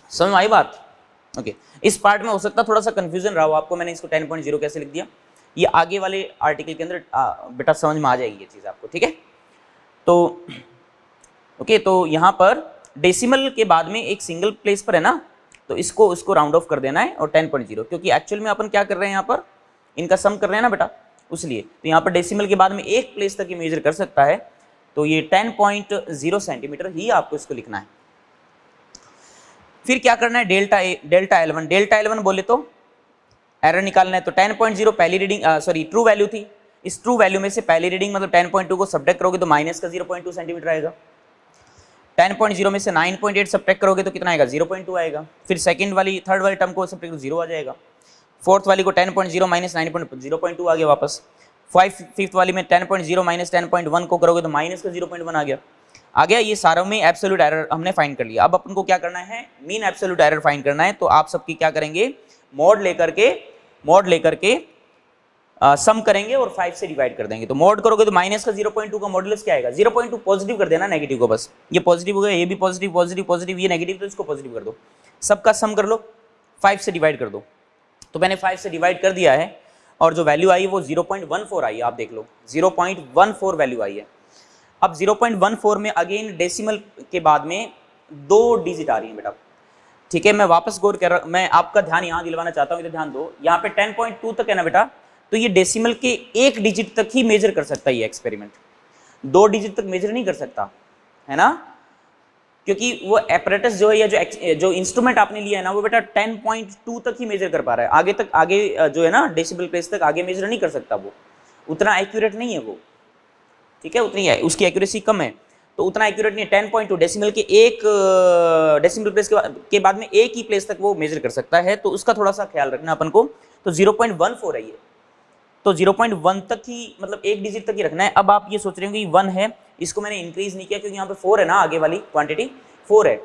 समझ में आई बात? ओके इस पार्ट में हो सकता थोड़ा सा कंफ्यूजन रहा हो आपको, मैंने इसको 10.0 कैसे लिख दिया, ये आगे वाले आर्टिकल के अंदर बेटा समझ में आ जाएगी ये चीज़ आपको, ठीक है। तो ओके तो यहाँ पर डेसिमल के बाद में एक सिंगल प्लेस पर है ना, तो इसको राउंड ऑफ कर देना है, और 10.0 क्योंकि एक्चुअल में अपन क्या कर रहे हैं यहाँ पर, इनका सम कर रहे हैं ना बेटा, उसलिए तो यहाँ पर डेसिमल के बाद में एक प्लेस तक ये मेजर कर सकता है, तो ये 10.0 सेंटीमीटर ही आपको इसको लिखना है। फिर क्या करना है, डेल्टा L1 बोले तो एरर निकालना है, तो 10.0 पहली रीडिंग सॉरी ट्रू वैल्यू थी, इस ट्रू वैल्यू में से पहली रीडिंग मतलब 10.2 को सब्ट्रैक्ट करोगे तो माइनस का 0.2 सेंटीमीटर आएगा, 10.0 में से 9.8 सब्ट्रैक्ट करोगे तो कितना आएगा 0.2 आएगा, फिर सेकंड वाली थर्ड वाली टर्म को सब्ट्रैक्ट 0 आ जाएगा, फोर्थ वाली को 10.0 माइनस 9.0.2 आ गया वापस, फिफ्थ वाली में 10.0 माइनस 10.1 को करोगे तो माइनस का 0.1 आ गया, ये सारों में एब्सोल्यूट एरर हमने फाइंड कर लिया। अब अपन को क्या करना है, मीन एब्सोल्यूट एरर फाइंड करना है, तो आप सबकी क्या करेंगे, मोड लेकर के सम करेंगे और 5 से डिवाइड कर देंगे, तो मोड करोगे तो माइनस का 0.2 का मॉडुलस क्या आएगा 0.2, पॉजिटिव कर देना नेगेटिव को, बस ये पॉजिटिव हो गया, ये भी पॉजिटिव पॉजिटिव पॉजिटिव, ये नेगेटिव तो इसको पॉजिटिव कर दो, सबका सम कर लो, 5 से डिवाइड कर दो, तो मैंने 5 से डिवाइड कर दिया है, और जो वैल्यू आई वो 0.14 आई है, आप देख लो 0.14 वैल्यू आई है। अब 0.14 में अगेन डेसिमल के बाद में 2 डिजिट आ रही है बेटा, ठीक है, मैं वापस गौर कर रहा, मैं आपका ध्यान यहाँ दिलवाना चाहता हूँ, इधर ध्यान दो, यहाँ पे 10.2 तक है ना बेटा, तो ये डेसिमल के 1 डिजिट तक ही मेजर कर सकता है ये एक्सपेरिमेंट, 2 डिजिट तक मेजर नहीं कर सकता, है ना, क्योंकि वो एपरेटस जो है या जो इंस्ट्रूमेंट आपने लिया है ना वो बेटा 10.2 तक ही मेजर कर पा रहा है, आगे जो है ना डेसिबल प्लेस तक आगे मेजर नहीं कर सकता, वो उतना एक्यूरेट नहीं है वो, ठीक है, उतनी है उसकी एक्यूरेसी कम है, तो उतना एक्यूरेट नहीं है, 10.2 डेसिमल के एक डेसिमल प्लेस के बाद में एक ही प्लेस तक वो मेजर कर सकता है, तो उसका थोड़ा सा ख्याल रखना अपन को, तो 0.14 है ये, तो 0.1 तक ही मतलब 1 डिजिट तक ही रखना है। अब आप ये सोच रहे होंगे 1 है, इसको मैंने इंक्रीज नहीं किया क्योंकि यहाँ पे 4 है ना, आगे वाली क्वांटिटी 4 है,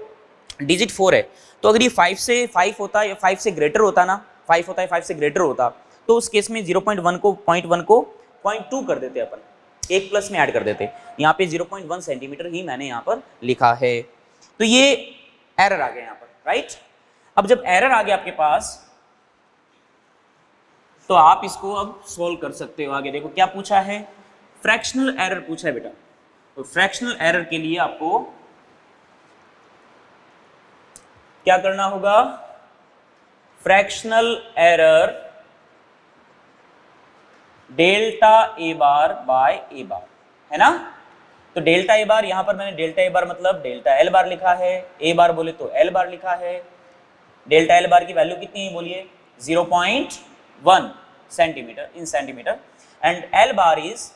डिजिट 4 है, तो अगर ये 5 होता या 5 से ग्रेटर होता ना, 5 होता है 5 से ग्रेटर होता, तो उस केस में 0.1 को 0.2 कर देते अपन, एक प्लस में ऐड कर देते, यहाँ पे 0.1 सेंटीमीटर ही मैंने यहाँ पर लिखा है, तो ये एरर आ गया यहाँ पर, राइट। अब जब एरर आ गया आपके पास, तो आप इसको अब सोल्व कर सकते हो। आगे देखो क्या पूछा है, फ्रैक्शनल एरर पूछा है बेटा, तो फ्रैक्शनल एरर के लिए आपको क्या करना होगा, fractional error delta A bar bye ए बार, है ना, तो डेल्टा ए बार यहां पर मैंने डेल्टा ए बार मतलब डेल्टा एल बार लिखा है, ए बार बोले तो एल बार लिखा है, डेल्टा एल बार की वैल्यू कितनी है बोलिए 0.1 centimetre in centimetre, and L bar is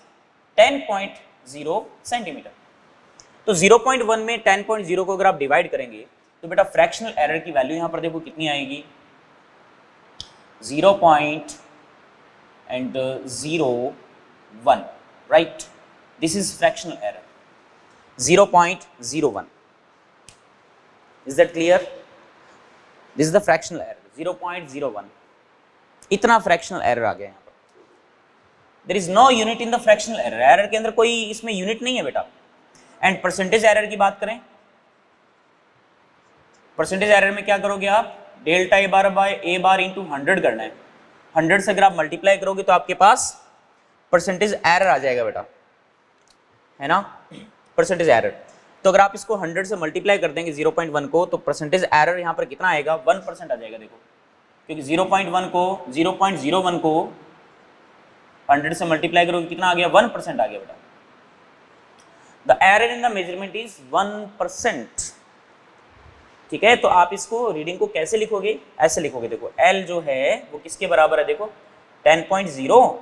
10.0 centimetre, तो 0.1 में 10.0 को अगर आप डिवाइड करेंगे तो बेटा फ्रैक्शनल एरर की वैल्यू यहां पर देखो कितनी आएगी 0.01, right, this is fractional error 0.01, is that clear, this is the fractional error 0.01, इतना फ्रैक्शनल एरर आ गया यहाँ पर, there is no unit in the fractional error, error के अंदर कोई इसमें यूनिट नहीं है बेटा। एंड परसेंटेज एरर की बात करें, परसेंटेज एरर में क्या करोगे आप, delta A bar bye A bar into 100 करना है, 100 से अगर आप मल्टीप्लाई करोगे तो आपके पास परसेंटेज एरर आ जाएगा बेटा, है ना, परसेंटेज एरर, तो अगर आप इसको 100 से मल्टीप्लाई कर देंगे 0.1 को, तो परसेंटेज एरर यहाँ पर कितना आएगा 1% आ जाएगा, देखो क्योंकि 0.01 को 0.01 को 100 से मल्टीप्लाई करोगे कितना आ गया 1% आ गया बेटा, the error in the measurement is 1%, ठीक है। तो आप इसको रीडिंग को कैसे लिखोगे, ऐसे लिखोगे, देखो L जो है वो किसके बराबर है, देखो 10.0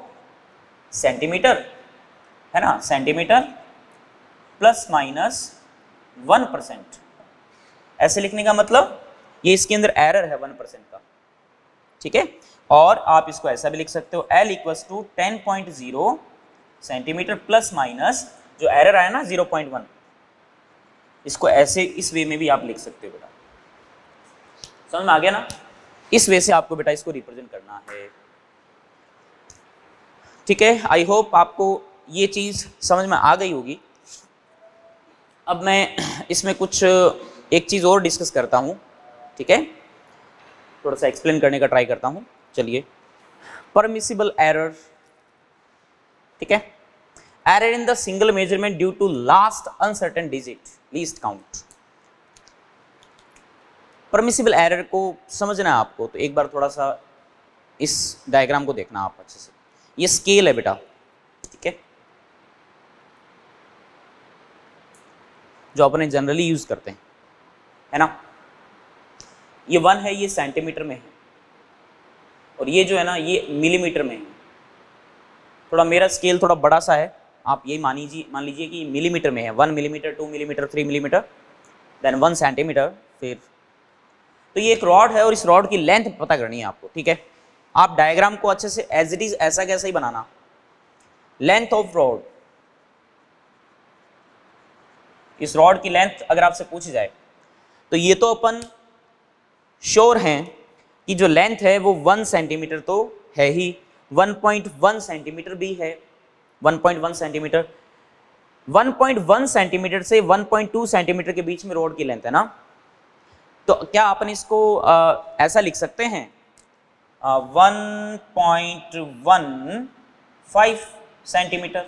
सेंटीमीटर, है ना, सेंटीमीटर प्लस माइनस 1%, ऐसे लिखने का मतलब ये इसके अंदर एरर है 1% का, ठीक है। और आप इसको ऐसा भी लिख सकते हो L equals to 10.0 centimetre plus minus जो एरर आया ना 0.1, इसको ऐसे इस वे में भी आप लिख सकते हो बेटा, समझ में आ गया ना? इस वे से आपको बेटा इसको रिप्रेजेंट करना है, ठीक है। आई होप आपको ये चीज समझ में आ गई होगी। अब मैं इसमें कुछ एक चीज और डिस्कस करता हूं, ठीक है, थोड़ा सा एक्सप्लेन करने का ट्राई करता हूं। चलिए, परमिसिबल एरर, ठीक है, error in the single measurement due to last uncertain digit least count. Permissible error को समझना है आपको, तो एक बार थोड़ा सा इस डायग्राम को देखना आप अच्छे से। ये स्केल है बेटा, ठीक है, जो अपने जनरली यूज करते हैं, है ना। ये 1 है, ये सेंटीमीटर में है, और ये जो है ना ये मिलीमीटर में है। थोड़ा मेरा स्केल थोड़ा बड़ा सा है, आप यही मान लीजिए कि मिलीमीटर में है। 1 millimetre, 2 millimetre, 3 millimetre, then 1 centimetre. फिर तो ये एक रॉड है और इस रॉड की लेंथ पता करनी है आपको, ठीक है। आप डायग्राम को अच्छे से एज इट इज ऐसा कैसा ही बनाना। लेंथ ऑफ रॉड, इस रॉड की लेंथ अगर आपसे पूछी जाए तो ये तो अपन श्योर हैं कि जो लेंथ है वो 1 सेंटीमीटर तो है ही, 1.1 सेंटीमीटर भी है, 1.1 सेंटीमीटर। 1.1 सेंटीमीटर से 1.2 सेंटीमीटर के बीच में रॉड की लेंथ है ना। तो क्या अपन इसको ऐसा लिख सकते हैं 1.15 सेंटीमीटर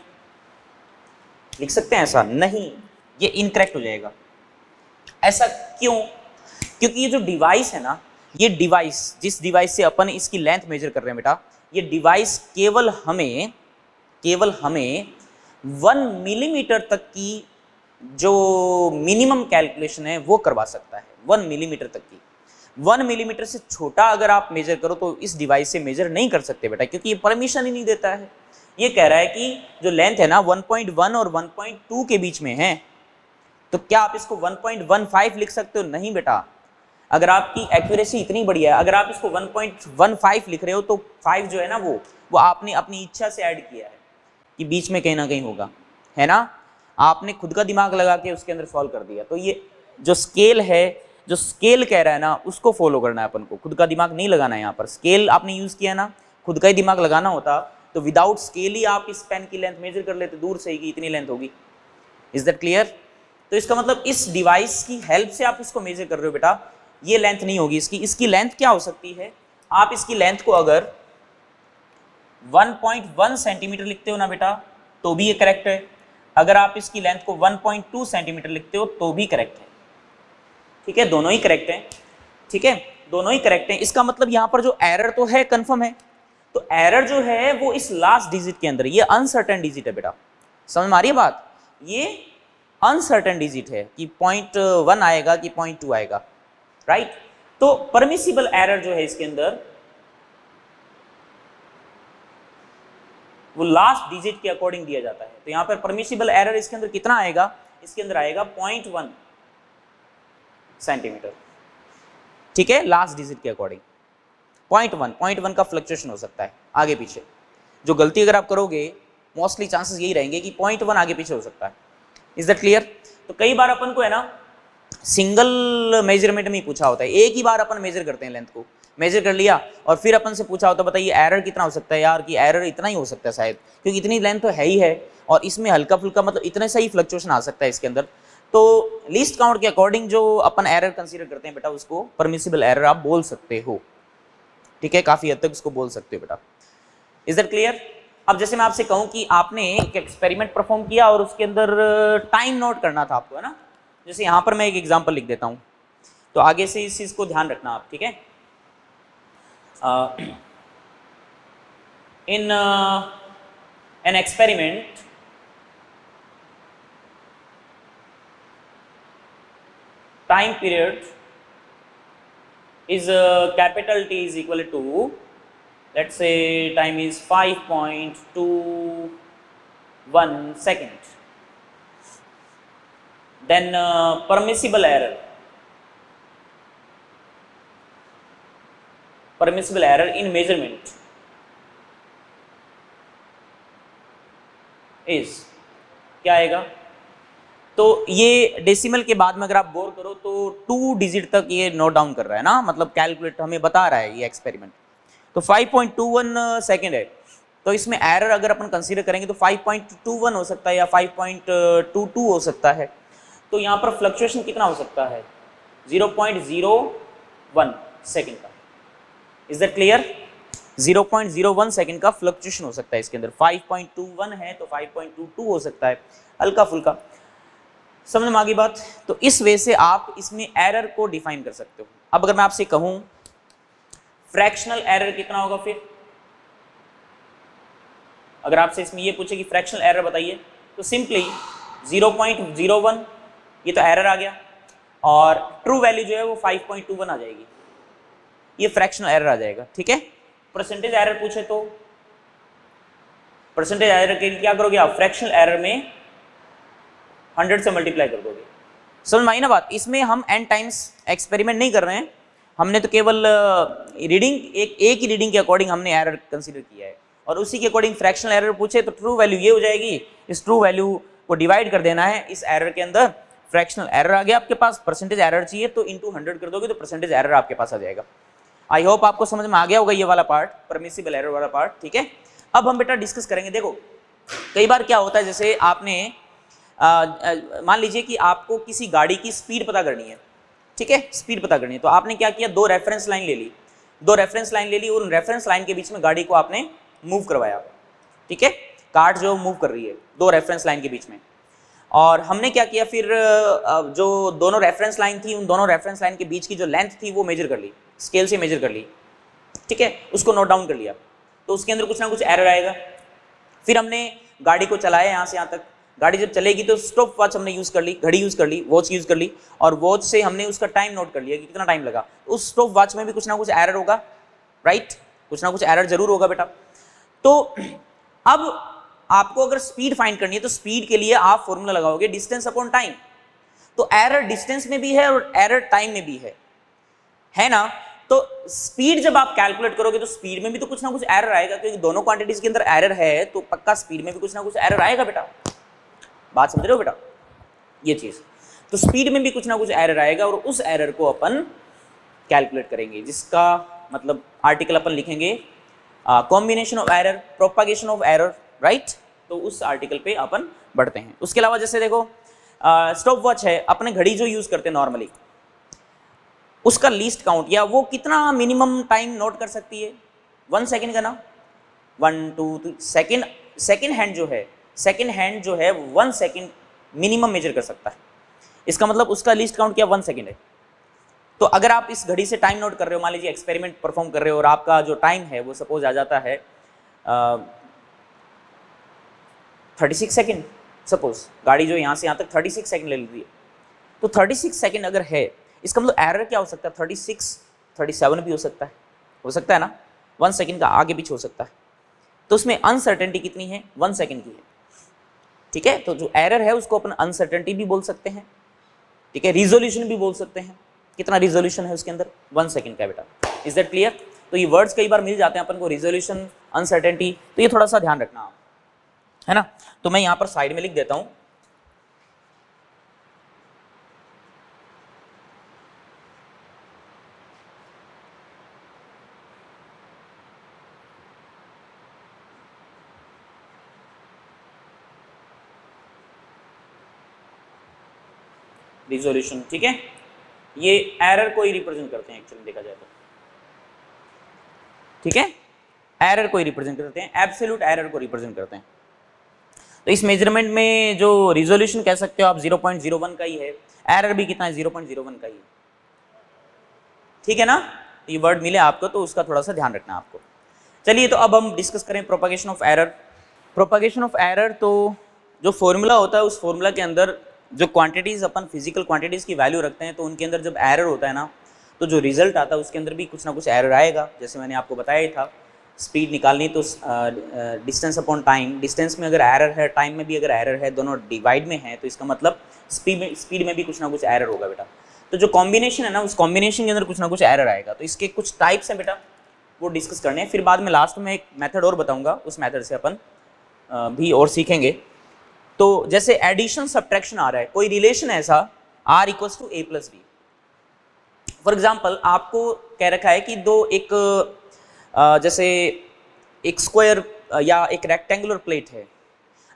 लिख सकते हैं? ऐसा नहीं, ये इनकरेक्ट हो जाएगा। ऐसा क्यों? क्योंकि ये जो डिवाइस है ना, ये डिवाइस, जिस डिवाइस से अपन इसकी लेंथ मेजर कर रहे हैं बेटा, ये डिवाइस केवल हमें 1 मिलीमीटर तक की जो मिनिमम कैलकुलेशन है वो करवा सकता है। 1 मिलीमीटर तक की, 1 मिलीमीटर से छोटा अगर आप मेजर करो तो इस डिवाइस से मेजर नहीं कर सकते बेटा, क्योंकि ये परमिशन ही नहीं देता है। ये कह रहा है कि जो लेंथ है ना 1.1 और 1.2 के बीच में है, तो क्या आप इसको 1.15 लिख सकते हो? नहीं बेटा। अगर आपकी एक्यूरेसी इतनी बढ़िया है, अगर आप इसको 1.15 लिख रहे हो तो 5 जो है ना वो आपने अपनी इच्छा से ऐड किया है कि बीच में कहीं ना कहीं होगा, है ना। आपने खुद का दिमाग लगा के उसके अंदर सॉल्व कर दिया। तो ये जो स्केल है, जो स्केल कह रहा है ना, उसको फॉलो करना है अपन को, खुद का दिमाग नहीं लगाना है। यहाँ पर स्केल आपने यूज किया ना, खुद का ही दिमाग लगाना होता तो विदाउट स्केल ही आप इस पेन की लेंथ मेजर कर लेते दूर से ही कि इतनी लेंथ होगी। Is that clear? तो इसका मतलब इस डिवाइस की हेल्प से आप इसको मेजर कर रहे हो बेटा, ये लेंथ नहीं होगी इसकी लेंथ क्या हो सकती है? आप इसकी लेंथ को अगर 1.1 सेंटीमीटर लिखते हो ना बेटा तो भी ये करेक्ट है, अगर आप इसकी लेंथ को 1.2 सेंटीमीटर लिखते हो तो भी करेक्ट है, ठीक है। दोनों ही करेक्ट हैं, ठीक है, दोनों ही करेक्ट हैं। इसका मतलब यहां पर जो एरर तो है कंफर्म है, तो एरर जो है वो इस लास्ट डिजिट के अंदर, ये अनसर्टेन डिजिट है बेटा, समझ में आ रही है बात? ये अनसर्टेन डिजिट है कि 0.1 आएगा कि 0.2 आएगा, राइट। तो परमिसिबल एरर जो है इसके अंदर वो लास्ट डिजिट के अकॉर्डिंग दिया जाता है। तो यहां पर परमिसिबल एरर इसके अंदर कितना आएगा? इसके अंदर आएगा 0.1 सेंटीमीटर, ठीक है, लास्ट डिजिट के अकॉर्डिंग 0.1 का फ्लक्चुएशन हो सकता है आगे पीछे। जो गलती अगर आप करोगे मोस्टली चांसेस यही रहेंगे कि 0.1 आगे पीछे हो सकता है। Is that clear? तो कई बार अपन को है ना सिंगल मेजरमेंट में ही पूछा होता है, एक ही बार अपन मेजर करते हैं, लेंथ को मेजर कर लिया और फिर अपन से पूछा होता है बताइए एरर कितना हो सकता है यार, कि एरर इतना ही हो सकता है शायद, क्योंकि इतनी लेंथ तो है ही है और इसमें हल्का फुल्का मतलब इतने सही फ्लक्चुएशन आ सकता है इसके अंदर। तो लीस्ट काउंट के अकॉर्डिंग जो अपन एरर कंसीडर करते हैं बेटा उसको परमिसिबल एरर आप बोल सकते हो, ठीक है, काफी हद तक उसको बोल सकते हो बेटा। Is that clear? अब जैसे मैं आपसे कहूं कि आपने एक एक्सपेरिमेंट परफॉर्म किया और उसके अंदर टाइम नोट करना था आपको, है ना। जैसे यहां पर मैं एक एग्जांपल लिख देता हूं, तो आगे से इस चीज को ध्यान रखना आप, ठीक है। In an experiment time period is capital T is equal to, let's say time is 5.21 second. Then permissible error in measurement is क्या आएगा? तो ये डेसिमल के बाद में अगर आप गौर करो तो 2 डिजिट तक ये नोट डाउन कर रहा है ना, मतलब कैलकुलेट हमें बता रहा है ये एक्सपेरिमेंट। तो 5.21 सेकेंड है, तो इसमें एरर अगर अपन कंसीडर करेंगे तो 5.21 हो सकता है या 5.22 हो सकता है। तो यहाँ पर फ्लक्चुएशन कितना हो सकता है? 0.01 सेकेंड का। Is that clear? 0.01 सेकेंड का फ्लक्चुएशन हो सकता है इसके अंदर। 5.21 है तो 5.22 हो सकता है, हल्का फुल्का। समझ में आ गई बात? तो इस वे से आप इसमें एरर को डिफाइन कर सकते हो। अब अगर मैं आपसे कहूं फ्रैक्शनल एरर कितना होगा, फिर अगर आपसे इसमें ये पूछे कि फ्रैक्शनल एरर बताइए, तो सिंपली 0.01 ये तो एरर आ गया, और ट्रू वैल्यू जो है वो 5.21 आ जाएगी, ये फ्रैक्शनल एरर आ जाएगा। ठीक है। परसेंटेज एरर पूछे तो परसेंटेज एरर के लिए क्या करोगे आप? फ्रैक्शनल एरर में 100 से मल्टीप्लाई कर दोगे। समझ में आई ना बात? इसमें हम n टाइम्स एक्सपेरिमेंट नहीं कर रहे हैं, हमने तो केवल रीडिंग एक ही रीडिंग के अकॉर्डिंग हमने एरर कंसीडर किया है, और उसी के अकॉर्डिंग फ्रैक्शनल एरर पूछे तो ट्रू वैल्यू ये हो जाएगी, इस ट्रू वैल्यू को डिवाइड कर देना है इस एरर के अंदर। फ्रैक्शनल एरर आ गया आपके पास, परसेंटेज एरर चाहिए तो इंटू 100 कर दोगे तो परसेंटेज एरर आपके पास आ जाएगा। आई होप आपको समझ में आ गया होगा ये वाला पार्ट, परमिसिबल एरर वाला पार्ट। ठीक है। अब हम बेटा डिस्कस करेंगे। देखो कई बार क्या होता है, जैसे आपने मान लीजिए कि आपको किसी गाड़ी की स्पीड पता करनी है। ठीक है, स्पीड पता करनी है, तो आपने क्या किया, 2 रेफरेंस लाइन ले ली, 2 रेफरेंस लाइन ले ली, और उन रेफरेंस लाइन के बीच में गाड़ी को आपने मूव करवाया। ठीक है, कार्ट जो मूव कर रही है 2 रेफरेंस लाइन के बीच में, और हमने क्या किया फिर, जो दोनों रेफरेंस लाइन थी उन दोनों रेफरेंस लाइन के बीच की जो लेंथ थी वो मेजर कर ली, स्केल से मेजर कर ली। ठीक है, उसको नोट डाउन कर लिया, तो उसके अंदर कुछ ना कुछ एरर आएगा। फिर हमने गाड़ी को चलाया यहाँ से यहाँ तक, गाड़ी जब चलेगी तो स्टॉप वॉच हमने यूज़ कर ली, घड़ी यूज़ कर ली, वॉच यूज़ कर ली, और वॉच से हमने उसका टाइम नोट कर लिया कि कितना टाइम लगा। उस स्टॉप वॉच में भी कुछ ना कुछ एरर होगा, राइट? कुछ ना कुछ एरर जरूर होगा बेटा। तो अब आपको अगर स्पीड फाइंड करनी है तो स्पीड के लिए आप फॉर्मूला लगाओगे डिस्टेंस अपॉन टाइम। तो एरर डिस्टेंस में भी है और एरर टाइम में भी है ना? तो स्पीड जब आप कैलकुलेट करोगे तो स्पीड में भी तो कुछ ना कुछ एरर आएगा, क्योंकि दोनों क्वांटिटीज के अंदर एरर है, तो पक्का स्पीड में भी कुछ ना कुछ एरर आएगा बेटा। बात समझ रहे हो बेटा? ये चीज, तो स्पीड में भी कुछ ना कुछ एरर आएगा, और उस एरर को अपन कैलकुलेट करेंगे, जिसका मतलब आर्टिकल अपन लिखेंगे combination of error, propagation of error, right? तो उस आर्टिकल पे अपन बढ़ते हैं। उसके अलावा जैसे देखो स्टॉप वॉच है, अपने घड़ी जो यूज करते हैं नॉर्मली, उसका लीस्ट काउंट या वो कितना मिनिमम टाइम नोट कर सकती है? 1 सेकेंड का ना, 1 2 3 सेकेंड। सेकेंड हैंड जो है 1 सेकेंड मिनिमम मेजर कर सकता है। इसका मतलब उसका लीस्ट काउंट क्या? 1 सेकेंड है। तो अगर आप इस घड़ी से टाइम नोट कर रहे हो, मान लीजिए एक्सपेरिमेंट परफॉर्म कर रहे हो, और आपका जो टाइम है वो सपोज आ जाता है 36 सेकेंड, सपोज गाड़ी जो यहाँ से यहाँ तक 36 सेकेंड ले रही है, तो 36 सेकेंड अगर है, इसका मतलब एरर क्या हो सकता है? 36 37 भी हो सकता है ना, 1 सेकेंड का आगे पीछे हो सकता है। तो उसमें अनसर्टेनिटी कितनी है? 1 सेकेंड की है। ठीक है, तो जो एरर है उसको अपन अनसर्टेनिटी भी बोल सकते हैं। ठीक है, रिजोल्यूशन भी बोल सकते हैं। कितना रिजोल्यूशन है उसके अंदर? 1 सेकेंड का बेटा। Is that clear? तो ये वर्ड्स कई बार मिल जाते हैं अपन को, रिजोल्यूशन, अनसर्टेनिटी, तो ये थोड़ा सा ध्यान रखना आप, है ना? तो मैं यहाँ पर साइड में लिख देता हूँ, रिजोल्यूशन। ठीक है, ये एरर को ही रिप्रेजेंट करते हैं एक्चुअली देखा जाए तो। ठीक है, एरर को ही रिप्रेजेंट करते हैं, एब्सोल्यूट एरर को रिप्रेजेंट करते हैं। तो इस मेजरमेंट में जो रिजोल्यूशन कह सकते हो आप 0.01 का ही है, एरर भी कितना है? 0.01 का ही है। ठीक है ना? ये वर्ड मिले आपको तो उसका थोड़ा सा ध्यान रखना आपको। चलिए, तो अब हम डिस्कस करें propagation of error. Propagation of error, तो जो फॉर्मूला होता है उस फॉर्मूला के अंदर जो क्वांटिटीज अपन फिजिकल क्वांटिटीज की वैल्यू रखते हैं, तो उनके अंदर जब एरर होता है ना, तो जो रिजल्ट आता है उसके अंदर भी कुछ ना कुछ एरर आएगा। जैसे मैंने आपको बताया ही था, स्पीड निकालनी तो डिस्टेंस अपॉन टाइम, डिस्टेंस में अगर एरर है, टाइम में भी अगर एरर है, दोनों डिवाइड में है, तो इसका मतलब स्पीड में भी कुछ ना कुछ एरर होगा बेटा। तो जो कॉम्बिनेशन है ना, उस कॉम्बिनेशन के अंदर कुछ ना कुछ एरर आएगा। तो इसके कुछ टाइप्स हैं बेटा, वो डिस्कस करने हैं। फिर बाद में लास्ट में एक मेथड और बताऊंगा, उस मेथड से अपन भी और सीखेंगे। तो जैसे एडिशन सब्ट्रैक्शन आ रहा है, कोई रिलेशन ऐसा r equals to a plus B. For example आपको कह रखा है कि दो एक जैसे एक स्क्वायर या एक रेक्टेंगुलर प्लेट है,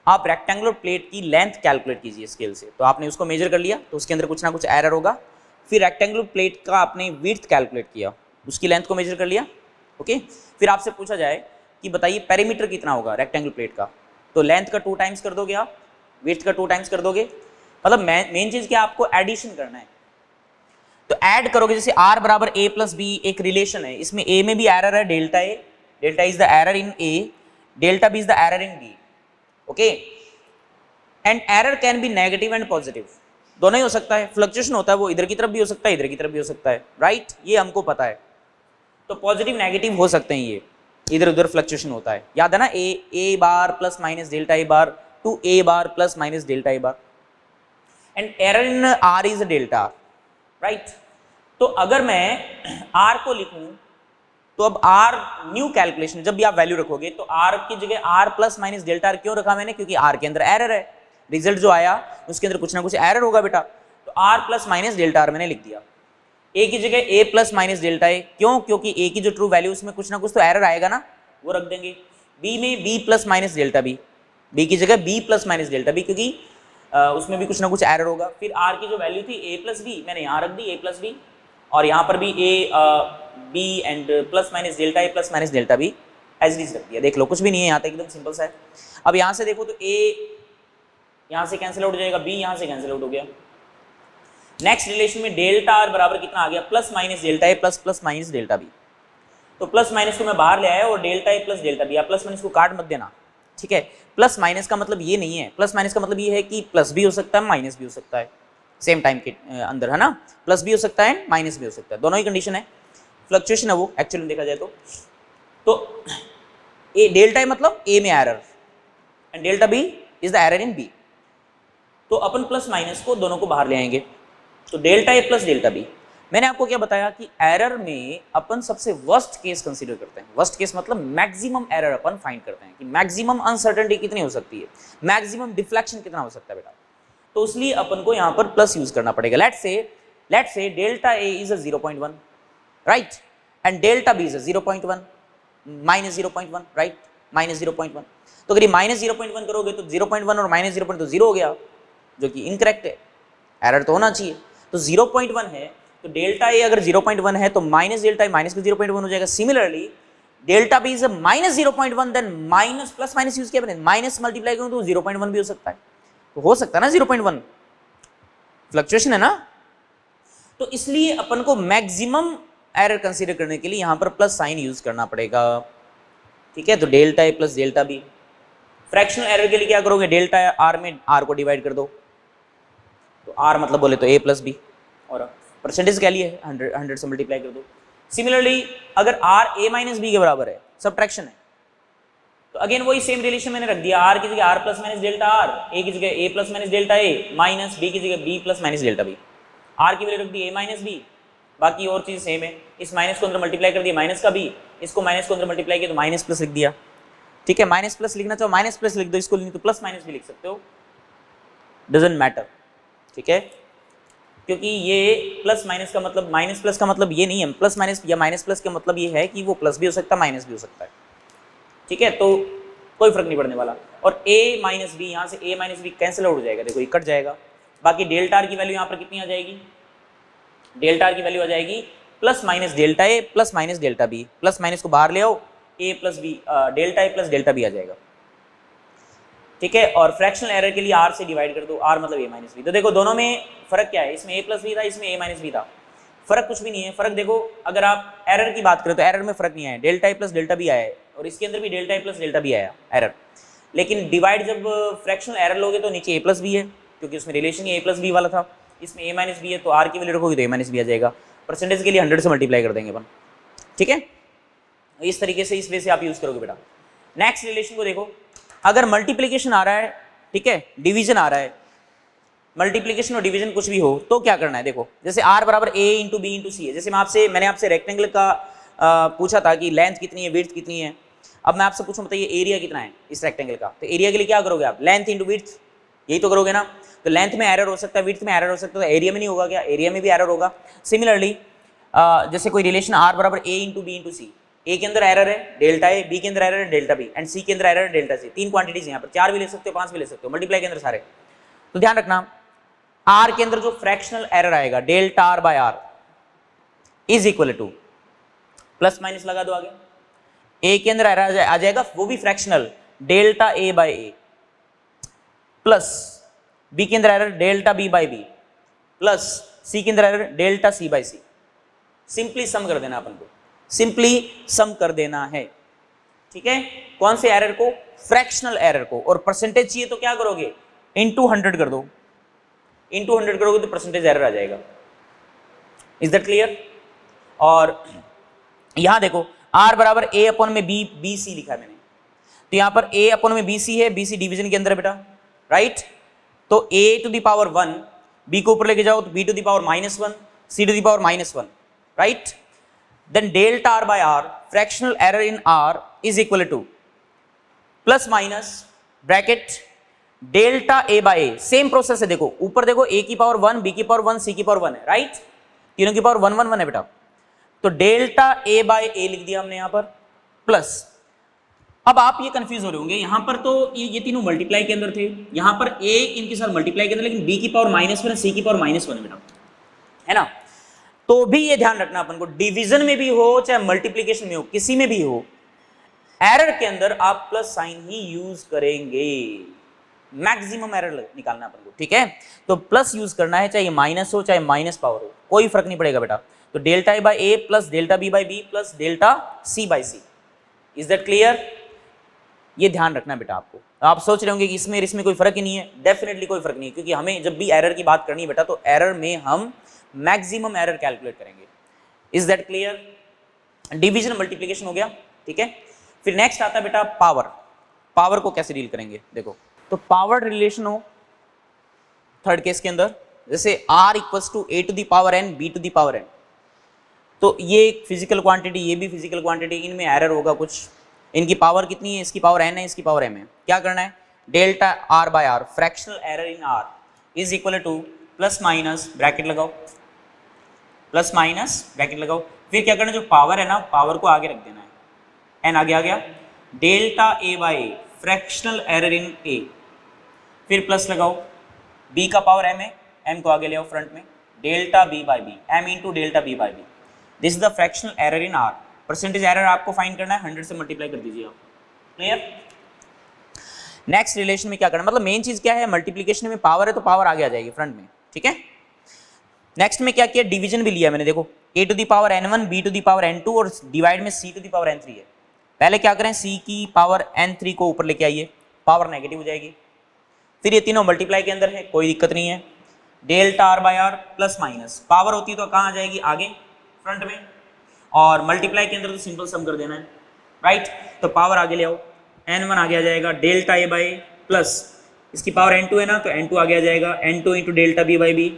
आप रेक्टेंगुलर प्लेट की लेंथ कैलकुलेट कीजिए स्केल से। तो आपने उसको मेजर कर लिया तो उसके अंदर कुछ ना कुछ एरर होगा। फिर रेक्टेंगुलर प्लेट का आपने विड्थ कैलकुलेट किया, उसकी लेंथ को मेजर कर लिया, ओके। फिर आपसे पूछा जाए कि बताइए पेरीमीटर कितना होगा रेक्टेंगुलर प्लेट का, तो लेंथ का 2 टाइम्स कर दोगे आप, विड्थ का 2 टाइम्स कर दोगे। मतलब मेन चीज क्या, आपको एडिशन करना है। तो ऐड करोगे, जैसे r बराबर a प्लस बी एक रिलेशन है, इसमें a में भी एरर है delta a, delta is the error in a, delta b is the error in b, okay. And error can be negative and positive, दोनों ही हो सकता है। फ्लक्चुएशन होता है वो इधर की तरफ भी हो सकता है, इधर की तरफ भी हो सकता है, राइट, ये हमको पता है। तो पॉजिटिव नेगेटिव हो सकते हैं, ये इधर उधर फ्लक्चुएशन होता है, याद है ना, a bar plus minus delta a bar to a bar plus minus delta a bar, and error in r is delta, right. तो अगर मैं r को लिखूं तो अब r न्यू कैलकुलेशन जब भी आप वैल्यू रखोगे तो r की जगह r प्लस माइनस डेल्टा क्यों रखा मैंने, क्योंकि r के अंदर एरर है, रिजल्ट जो आया उसके अंदर कुछ ना कुछ एरर होगा बेटा। तो r प्लस माइनस डेल्टा मैंने लिख दिया, a की जगह a plus minus delta a, क्यों, क्योंकि a की जो ट्रू वैल्यू उसमें कुछ ना कुछ तो एरर आएगा ना, वो रख देंगे। b में b plus minus delta b, b की जगह b plus minus delta b, क्योंकि उसमें भी कुछ ना कुछ एरर होगा। फिर r की जो वैल्यू थी a प्लस b, मैंने यहाँ रख दी a प्लस b, और यहाँ पर भी a b and plus minus delta a plus minus delta b as it is रख दिया। देख लो कुछ भी नहीं है यहाँ तक, एकदम सिंपल सा है। अब यहाँ से देखो तो a यहाँ से कैंसिल आउट हो जाएगा, b यहाँ से कैंसिल आउट हो गया। नेक्स्ट रिलेशन में डेल्टा r बराबर कितना आ गया, plus minus delta a plus plus minus delta b। तो प्लस माइनस को मैं बाहर ले आया और delta a plus delta b, आप प्लस माइनस को काट मत देना, ठीक है। प्लस माइनस का मतलब ये नहीं है, प्लस माइनस का मतलब ये है कि प्लस भी हो सकता है माइनस भी हो सकता है सेम टाइम के अंदर, है ना, प्लस भी हो सकता है माइनस भी हो सकता है, दोनों ही कंडीशन है। फ्लक्चुएशन है वो एक्चुअली में देखा जाए तो ए डेल्टा मतलब ए में error and delta B is the error in B. तो अपन प्लस माइनस को दोनों को बाहर ले आएंगे, तो delta A plus delta B. मैंने आपको क्या बताया कि एरर में अपन सबसे वर्स्ट केस कंसीडर करते हैं। वर्स्ट केस मतलब मैक्सिमम एरर अपन फाइंड करते हैं कि मैक्सिमम अनसर्टेनिटी कितनी हो सकती है, मैक्सिमम डिफ्लेक्शन कितना हो सकता है बेटा। तो इसलिए अपन को यहाँ पर प्लस यूज करना पड़ेगा। Let's say delta A is 0.1, right, and delta B is 0.1, minus 0.1, right, minus 0.1। तो अगर ये माइनस 0.1 करोगे तो 0.1 और माइनस 0.1 तो 0 हो गया, जो कि इनकरेक्ट है, एरर तो होना चाहिए। तो 0.1 है, तो डेल्टा ए अगर 0.1 है तो माइनस डेल्टा ए माइनस का 0.1 हो जाएगा। Similarly delta B is minus 0.1, then minus plus minus use किया मैंने, माइनस मल्टीप्लाई करूं तो 0.1 भी हो सकता है, तो हो सकता है ना 0.1, फ्लक्चुएशन है ना। तो इसलिए अपन को मैक्सिमम एरर कंसीडर करने के लिए यहां पर प्लस साइन यूज करना पड़ेगा, ठीक है। तो delta A plus delta B. Fractional error के लिए क्या करोगे, डेल्टा आर में आर को डिवाइड कर दो, तो आर मतलब बोले तो ए प्लस बी, और परसेंटेज क्या लिए 100 से मल्टीप्लाई कर दो। सिमिलरली अगर आर ए माइनस बी के बराबर है, सब्ट्रैक्शन है, तो अगेन वही सेम रिलेशन मैंने रख दिया, आर की जगह R plus minus delta R, A की जगह A plus minus delta A, minus B की जगह B plus minus delta B. R की वैल्यू रख दी ए माइनस बी, बाकी और चीज सेम है। इस माइनस को अंदर मल्टीप्लाई कर दिया माइनस का बी, इसको माइनस को अंदर मल्टीप्लाई किया तो माइनस प्लस लिख दिया, ठीक है। माइनस प्लस लिखना चाहो माइनस प्लस लिख दो, इसको नहीं तो प्लस माइनस भी लिख सकते हो, डजंट मैटर, ठीक है। क्योंकि ये प्लस माइनस का मतलब, माइनस प्लस का मतलब ये नहीं है, प्लस माइनस या माइनस प्लस का मतलब ये है कि वो प्लस भी हो सकता है माइनस भी हो सकता है, ठीक है। तो कोई फर्क नहीं पड़ने वाला। और a माइनस बी, यहाँ से a minus B cancel out हो जाएगा, देखो ये कट जाएगा। बाकी डेल्टा आर की वैल्यू यहाँ पर कितनी आ जाएगी, डेल्टा आर की वैल्यू आ जाएगी plus minus delta A plus minus delta B, plus minus को बाहर ले आओ, a plus B, delta A plus delta B आ जाएगा, ठीक है। और फ्रैक्शनल एरर के लिए r से डिवाइड कर दो, r मतलब a माइनस बी। तो देखो दोनों में फर्क क्या है, इसमें a प्लस बी था, इसमें a माइनस बी था, फर्क कुछ भी नहीं है। फर्क देखो, अगर आप एरर की बात करें तो एरर में फर्क नहीं आया, delta A plus delta B आया है, और इसके अंदर भी delta A plus delta B आया एरर। लेकिन डिवाइड जब फ्रैक्शनल एरर लोगे तो नीचे a प्लस बी है, क्योंकि उसमें रिलेशन ही a प्लस बी वाला था, इसमें a माइनस बी है, तो r की वैल्यू रखोगे तो a माइनस बी आ जाएगा। परसेंटेज के लिए 100 से मल्टीप्लाई कर देंगे अपन, ठीक है। इस तरीके से, इस वे से आप यूज करोगे बेटा। नेक्स्ट रिलेशन को देखो, अगर मल्टीप्लीकेशन आ रहा है, ठीक है, डिवीजन आ रहा है, मल्टीप्लीकेशन और डिवीजन कुछ भी हो तो क्या करना है, देखो जैसे r बराबर a इंटू बी इंटू सी है। जैसे मैंने आपसे रेक्टेंगल का पूछा था कि लेंथ कितनी है, विड्थ कितनी है। अब मैं आपसे पूछूं बताइए एरिया कितना है इस रेक्टेंगल का, तो एरिया के लिए क्या करोगे आप, लेंथ इंटू विड्थ, यही तो करोगे ना। तो लेंथ में एरर हो सकता है, विड्थ में एरर हो सकता है, तो एरिया में नहीं होगा क्या? एरिया में भी एरर होगा। सिमिलरली जैसे कोई रिलेशन r बराबर a इंटू बी इंटू सी, ए के अंदर एरर है डेल्टा ए, बी के अंदर एरर है डेल्टा बी, एंड सी के अंदर एरर है डेल्टा सी। 3 क्वांटिटीज यहाँ पर, 4 भी ले सकते हो, 5 भी ले सकते हो, मल्टीप्लाई के अंदर सारे। तो ध्यान रखना r के अंदर जो फ्रैक्शनल एरर आएगा delta r by r is equal to, plus minus लगा दो आगे, ए के अंदर एरर आ जाएगा वो भी fractional, delta A by A, plus B के अंदर error delta B by B, plus C के अंदर error delta C by C. Simply sum कर देना अपन को, सिंपली सम कर देना है, ठीक है। कौन से एरर को? फ्रैक्शनल एरर को। और परसेंटेज चाहिए तो क्या करोगे? इनटू 100 कर दो, इनटू 100 करोगे तो परसेंटेज एरर आ जाएगा। Is that clear? और यहां देखो r बराबर a अपॉन में b, बी सी लिखा है मैंने, तो यहां पर a अपॉन में बी सी है, बी सी डिवीजन के अंदर है बेटा, राइट। तो a to the power 1, b को ऊपर लेके जाओ तो b to the power -1, c to the power -1, right. Then delta r by r, fractional error in r is equal to plus minus bracket delta a by a। Same process है, देखो ऊपर देखो a की power 1, b की power 1, c की power 1 है, right. तीनों की पावर 1 1 1 है बेटा। तो डेल्टा a बाय a लिख दिया हमने यहां पर, प्लस। अब आप ये कंफ्यूज हो रहे होंगे, यहां पर तो ये तीनों मल्टीप्लाई के अंदर थे, यहां पर a इनके साथ मल्टीप्लाई के अंदर, लेकिन b की पावर -1 है, c की पावर -1 है बेटा, है ना। तो भी ये ध्यान रखना अपन को, डिवीजन में भी हो चाहे मल्टीप्लीकेशन में हो, किसी में भी हो, एरर के अंदर आप प्लस साइन ही यूज करेंगे। मैक्सिमम एरर निकालना अपन को, ठीक है। तो प्लस यूज करना है, चाहे माइनस हो चाहे माइनस पावर हो, कोई फर्क नहीं पड़ेगा बेटा। तो delta A by A plus delta B by B plus delta C by C. Is that clear? ये ध्यान रखना बेटा आपको। आप सोच रहे होंगे कि इसमें कोई फर्क ही नहीं है, डेफिनेटली कोई फर्क नहीं है, क्योंकि हमें जब भी एरर की बात करनी है बेटा तो एरर में हम मैक्सिमम एरर कैलकुलेट करेंगे। Is that clear? Division multiplication हो गया, ठीक है। फिर नेक्स्ट आता है बेटा पावर। पावर को कैसे डील करेंगे देखो। तो पावर रिलेशन हो थर्ड केस के अंदर, जैसे r equals to a to the power n, b to the power n। तो ये एक फिजिकल क्वांटिटी, ये भी फिजिकल क्वांटिटी, इनमें एरर होगा कुछ। इनकी पावर कितनी है? इसकी पावर n है, इसकी पावर m है। क्या करना है? Delta r by r, fractional error in r is equal to plus minus bracket लगाओ, प्लस माइनस ब्रैकेट लगाओ। फिर क्या करना है? जो पावर है ना, पावर को आगे रख देना है, n आगे आ गया, delta a by a, fractional error in a, फिर प्लस लगाओ, b का पावर m है, m को आगे ले आओ फ्रंट में, delta b by b, m into delta b by b। This is the fractional error in r। Percentage error आपको फाइंड करना है, 100 से मल्टीप्लाई कर दीजिए आप। क्लियर? नेक्स्ट रिलेशन में क्या करना, मतलब मेन चीज क्या है, मल्टीप्लीकेशन में पावर है तो पावर आगे आ जाएगी फ्रंट में, ठीक है। नेक्स्ट में क्या किया? डिवीजन भी लिया मैंने, देखो a to the power n1, b to the power n2 और डिवाइड में c to the power n3 है। पहले क्या करें? c की पावर n3 को ऊपर लेके आइए, पावर नेगेटिव हो जाएगी। फिर ये तीनों मल्टीप्लाई के अंदर है, कोई दिक्कत नहीं है। Delta r by r plus minus, power होती तो कहाँ आ जाएगी? आगे फ्रंट में, और मल्टीप्लाई के अंदर तो सिंपल सम कर देना है, राइट। तो पावर आगे ले आओ, n1 आगे आ जाएगा, डेल्टा a बाय प्लस इसकी पावर n2 है ना, तो n2 आगे आ जाएगा, n2 into delta b by B,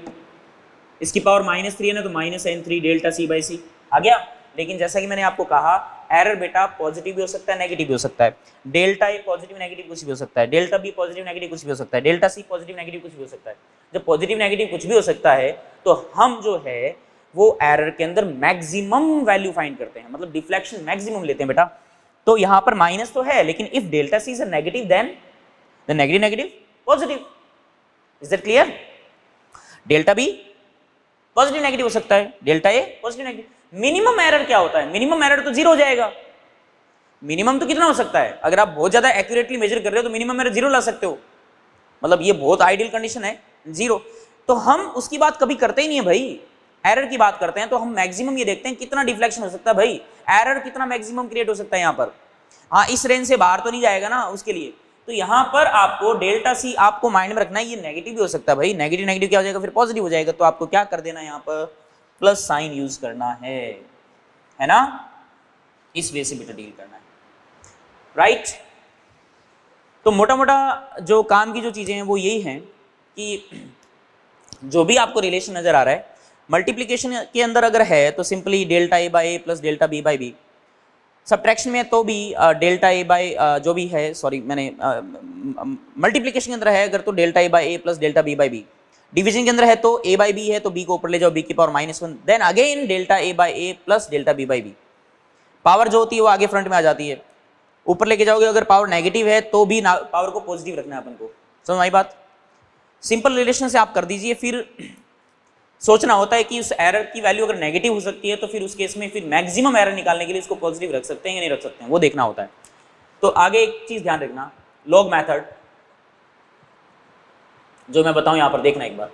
इसकी पावर -3 है ना, तो -n3 delta c by C आ गया। लेकिन जैसा कि मैंने आपको कहा, एरर बेटा पॉजिटिव भी हो सकता है, नेगेटिव भी हो सकता है। डेल्टा ए पॉजिटिव नेगेटिव कुछ भी हो सकता है, डेल्टा बी पॉजिटिव नेगेटिव कुछ भी हो सकता है, डेल्टा सी पॉजिटिव नेगेटिव कुछ भी हो सकता है। जब पॉजिटिव नेगेटिव कुछ भी हो सकता है तो हम जो है वो एरर के अंदर मैक्सिमम वैल्यू फाइंड करते हैं, मतलब डिफ्लेक्शन मैक्सिमम लेते हैं बेटा। तो यहाँ पर माइनस तो है, लेकिन if delta C is negative then negative negative positive. Is that clear? Delta B positive negative हो सकता है, delta A positive negative. Minimum error क्या होता है? मिनिमम एरर तो 0 हो जाएगा। मिनिमम तो कितना हो सकता है? अगर आप बहुत ज्यादा एक्यूरेटली मेजर कर रहे हो तो मिनिमम एरर 0 ला सकते हो, मतलब ये बहुत आइडियल कंडीशन है 0। तो हम उसकी बात कभी करते ही नहीं है भाई, एरर की बात करते हैं तो हम मैक्सिमम ये देखते हैं कितना डिफ्लेक्शन हो सकता है भाई, एरर कितना मैक्सिमम क्रिएट हो सकता है यहाँ पर। हाँ, इस रेंज से बाहर तो नहीं जाएगा ना उसके लिए। तो यहाँ पर आपको डेल्टा सी आपको माइंड में रखना है, ये नेगेटिव भी हो सकता है भाई, नेगेटिव नेगेटिव क्या हो जाएगा? फिर पॉजिटिव हो जाएगा। तो आपको क्या कर देना है? यहाँ पर प्लस साइन यूज करना है ना, इस वे से बेटा डील करना है, राइट। तो मोटा मोटा जो काम की जो चीजें हैं वो यही हैं कि जो भी आपको रिलेशन नजर आ रहा है मल्टीप्लीकेशन के अंदर अगर है तो simply delta A by A plus delta B by B, subtraction में तो भी डेल्टा ए बाय जो भी है, सॉरी मैंने मल्टीप्लिकेशन के अंदर है अगर तो delta A by A plus delta B by B, division के अंदर है तो ए बाय बी है तो बी को ऊपर ले जाओ, बी की power -1, then again delta A by A plus delta B by B. Power जो होती है वो आगे फ्रंट में आ जाती है, ऊपर लेके जाओगे अगर पावर नेगेटिव है तो भी पावर को पॉजिटिव रखना है अपन को। समझ आई बात? सिंपल रिलेशन से आप कर दीजिए, फिर सोचना होता है कि उस एरर की वैल्यू अगर नेगेटिव हो सकती है तो फिर उस केस में फिर मैक्सिमम एरर निकालने के लिए इसको पॉजिटिव रख सकते हैं या नहीं रख सकते हैं, वो देखना होता है। तो आगे एक चीज ध्यान रखना, लॉग मेथड जो मैं बताऊं यहां पर देखना एक बार।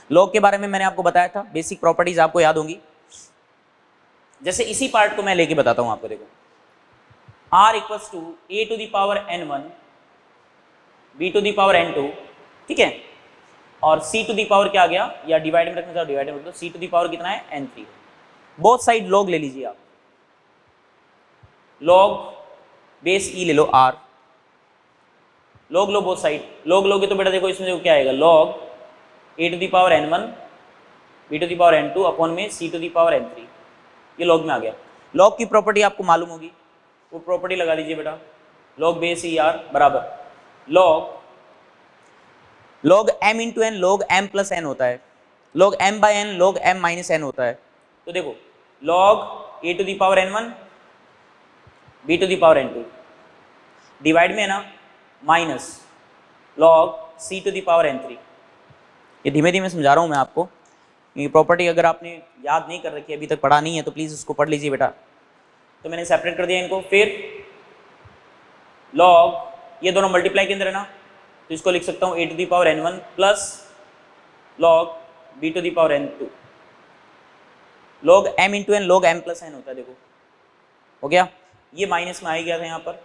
लॉग के बारे में मैंने आपको बताया था, बेसिक प्रॉपर्टीज आपको याद होंगी। जैसे इसी पार्ट को मैं लेके बताता हूं आपको, देखो r equals to a to the power n1 b to the power n2, ठीक है, और c टू दी पावर क्या आ गया, या डिवाइड में रखना चाहो डिवाइड में रख दो, c टू दी पावर कितना है n3। बोथ साइड लॉग ले लीजिए आप, लॉग बेस e ले लो r, लॉग लो बोथ साइड, लॉग लोगे तो बेटा देखो इसमें देखो क्या आएगा, log a to the power n1 b to the power n2 upon में c to the power n3, ये लॉग में आ गया। लॉग की प्रॉपर्टी आपको मालूम होगी, वो प्रॉपर्टी लगा लीजिए बेटा, लॉग बेस e r बराबर log m into N log m plus n होता है, log m by n log m minus n होता है। तो देखो log a to the power n1 b to the power n2 divide में है ना minus log c to the power n3। ये धीमे धीमे समझा रहा हूँ मैं आपको, ये प्रॉपर्टी अगर आपने याद नहीं कर रखी है, अभी तक पढ़ा नहीं है तो प्लीज़ उसको पढ़ लीजिए बेटा। तो मैंने सेपरेट कर दिया इनको, फिर log ये दोनों मल्टीप्लाई के अंदर है ना, तो इसको लिख सकता हूँ a to the power n1 plus log b to the power n2, log m into N log m plus n होता है। देखो हो गया, ये माइनस में आ गया था यहाँ पर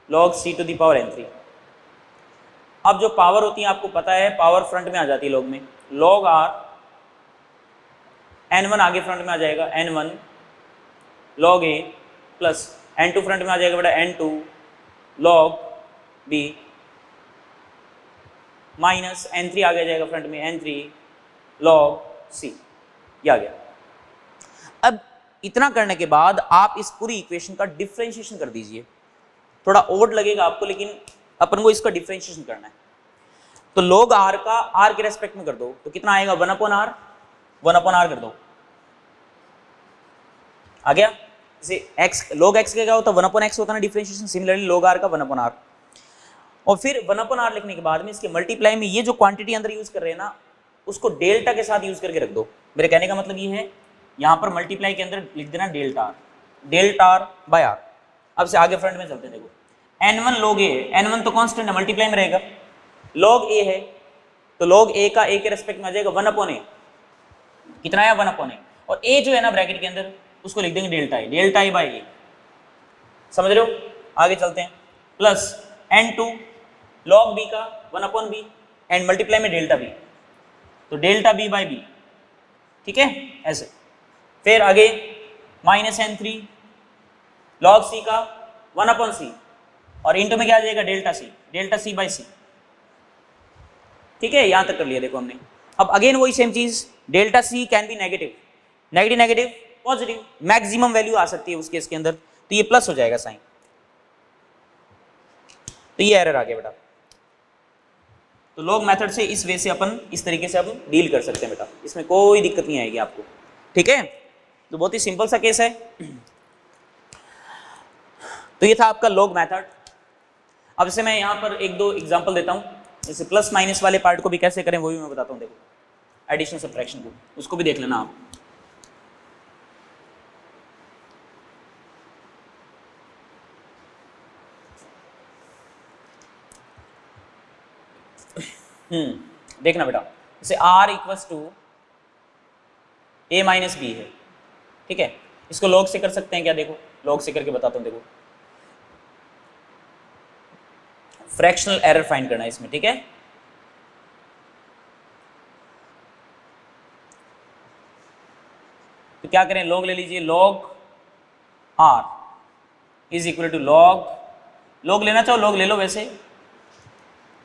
log c to the power n3। अब जो पावर होती है आपको पता है, पावर फ्रंट में आ जाती है log में, log r n1 आगे फ्रंट में आ जाएगा n1 log a plus n2 front में आ जाएगा बेटा n2 log b minus n3 आगे जाएगा फ्रंट में n3 log c, ये आ गया। अब इतना करने के बाद आप इस पूरी इक्वेशन का डिफरेंशिएशन कर दीजिए, थोड़ा ओड लगेगा आपको लेकिन अपन को इसका डिफरेंशिएशन करना है। तो log r का r के रेस्पेक्ट में कर दो तो कितना आएगा 1/r कर दो, आ गया। जैसे x log x का क्या होता है 1/x होता है ना डिफरेंशिएशन, सिमिलरली log r का 1/r। और फिर 1/r लिखने के बाद में इसके मल्टीप्लाई में ये जो क्वांटिटी अंदर यूज कर रहे हैं ना उसको डेल्टा के साथ यूज करके रख दो। मेरे कहने का मतलब ये है यहाँ पर मल्टीप्लाई के अंदर लिख देना डेल्टा r बाय r। अब से आगे फ्रंट में चलते हैं, देखो n1 log a है, n1 तो कांस्टेंट है मल्टीप्लाई में रहेगा, log a है तो log a का a के रेस्पेक्ट में आ जाएगा 1/a, कितना है 1/a, और a जो है ना ब्रैकेट के अंदर उसको लिख देंगे डेल्टा a बाय a, समझ रहे हो। आगे चलते हैं, प्लस n2 log b का 1/b एंड मल्टीप्लाई में डेल्टा b, तो डेल्टा b बाय b, ठीक है ऐसे। फिर आगे माइनस n3 log c का 1/c और इंटू में क्या आ जाएगा डेल्टा c बाय c, ठीक है, यहां तक कर लिया देखो हमने। अब अगेन वही सेम चीज, delta c can be negative positive, maximum value आ सकती है उस केस के अंदर, तो ये प्लस हो जाएगा साइन, तो ये एरर आ गया बेटा। तो लॉग मेथड से इस वे से अपन इस तरीके से अपन डील कर सकते हैं बेटा, इसमें कोई दिक्कत नहीं आएगी आपको, ठीक है। तो बहुत ही सिंपल सा केस है। तो ये था आपका लॉग मेथड। अब से मैं यहाँ पर एक दो एग्जांपल देता हूँ, जैसे प्लस माइनस वाले पार्ट को भी कैसे करें वो भी मैं बताता हूँ। देखो एडिशन सब्ट्रैक्शन को, उसको भी देख लेना आप। देखना बेटा, जैसे r equals to a minus B है, ठीक है, इसको log से कर सकते हैं क्या, देखो log से करके बताता हूं। देखो फ्रैक्शनल एरर फाइंड करना है इसमें, ठीक है। तो क्या करें, log ले लीजिए, log r is equal to log लेना चाहो log ले लो वैसे,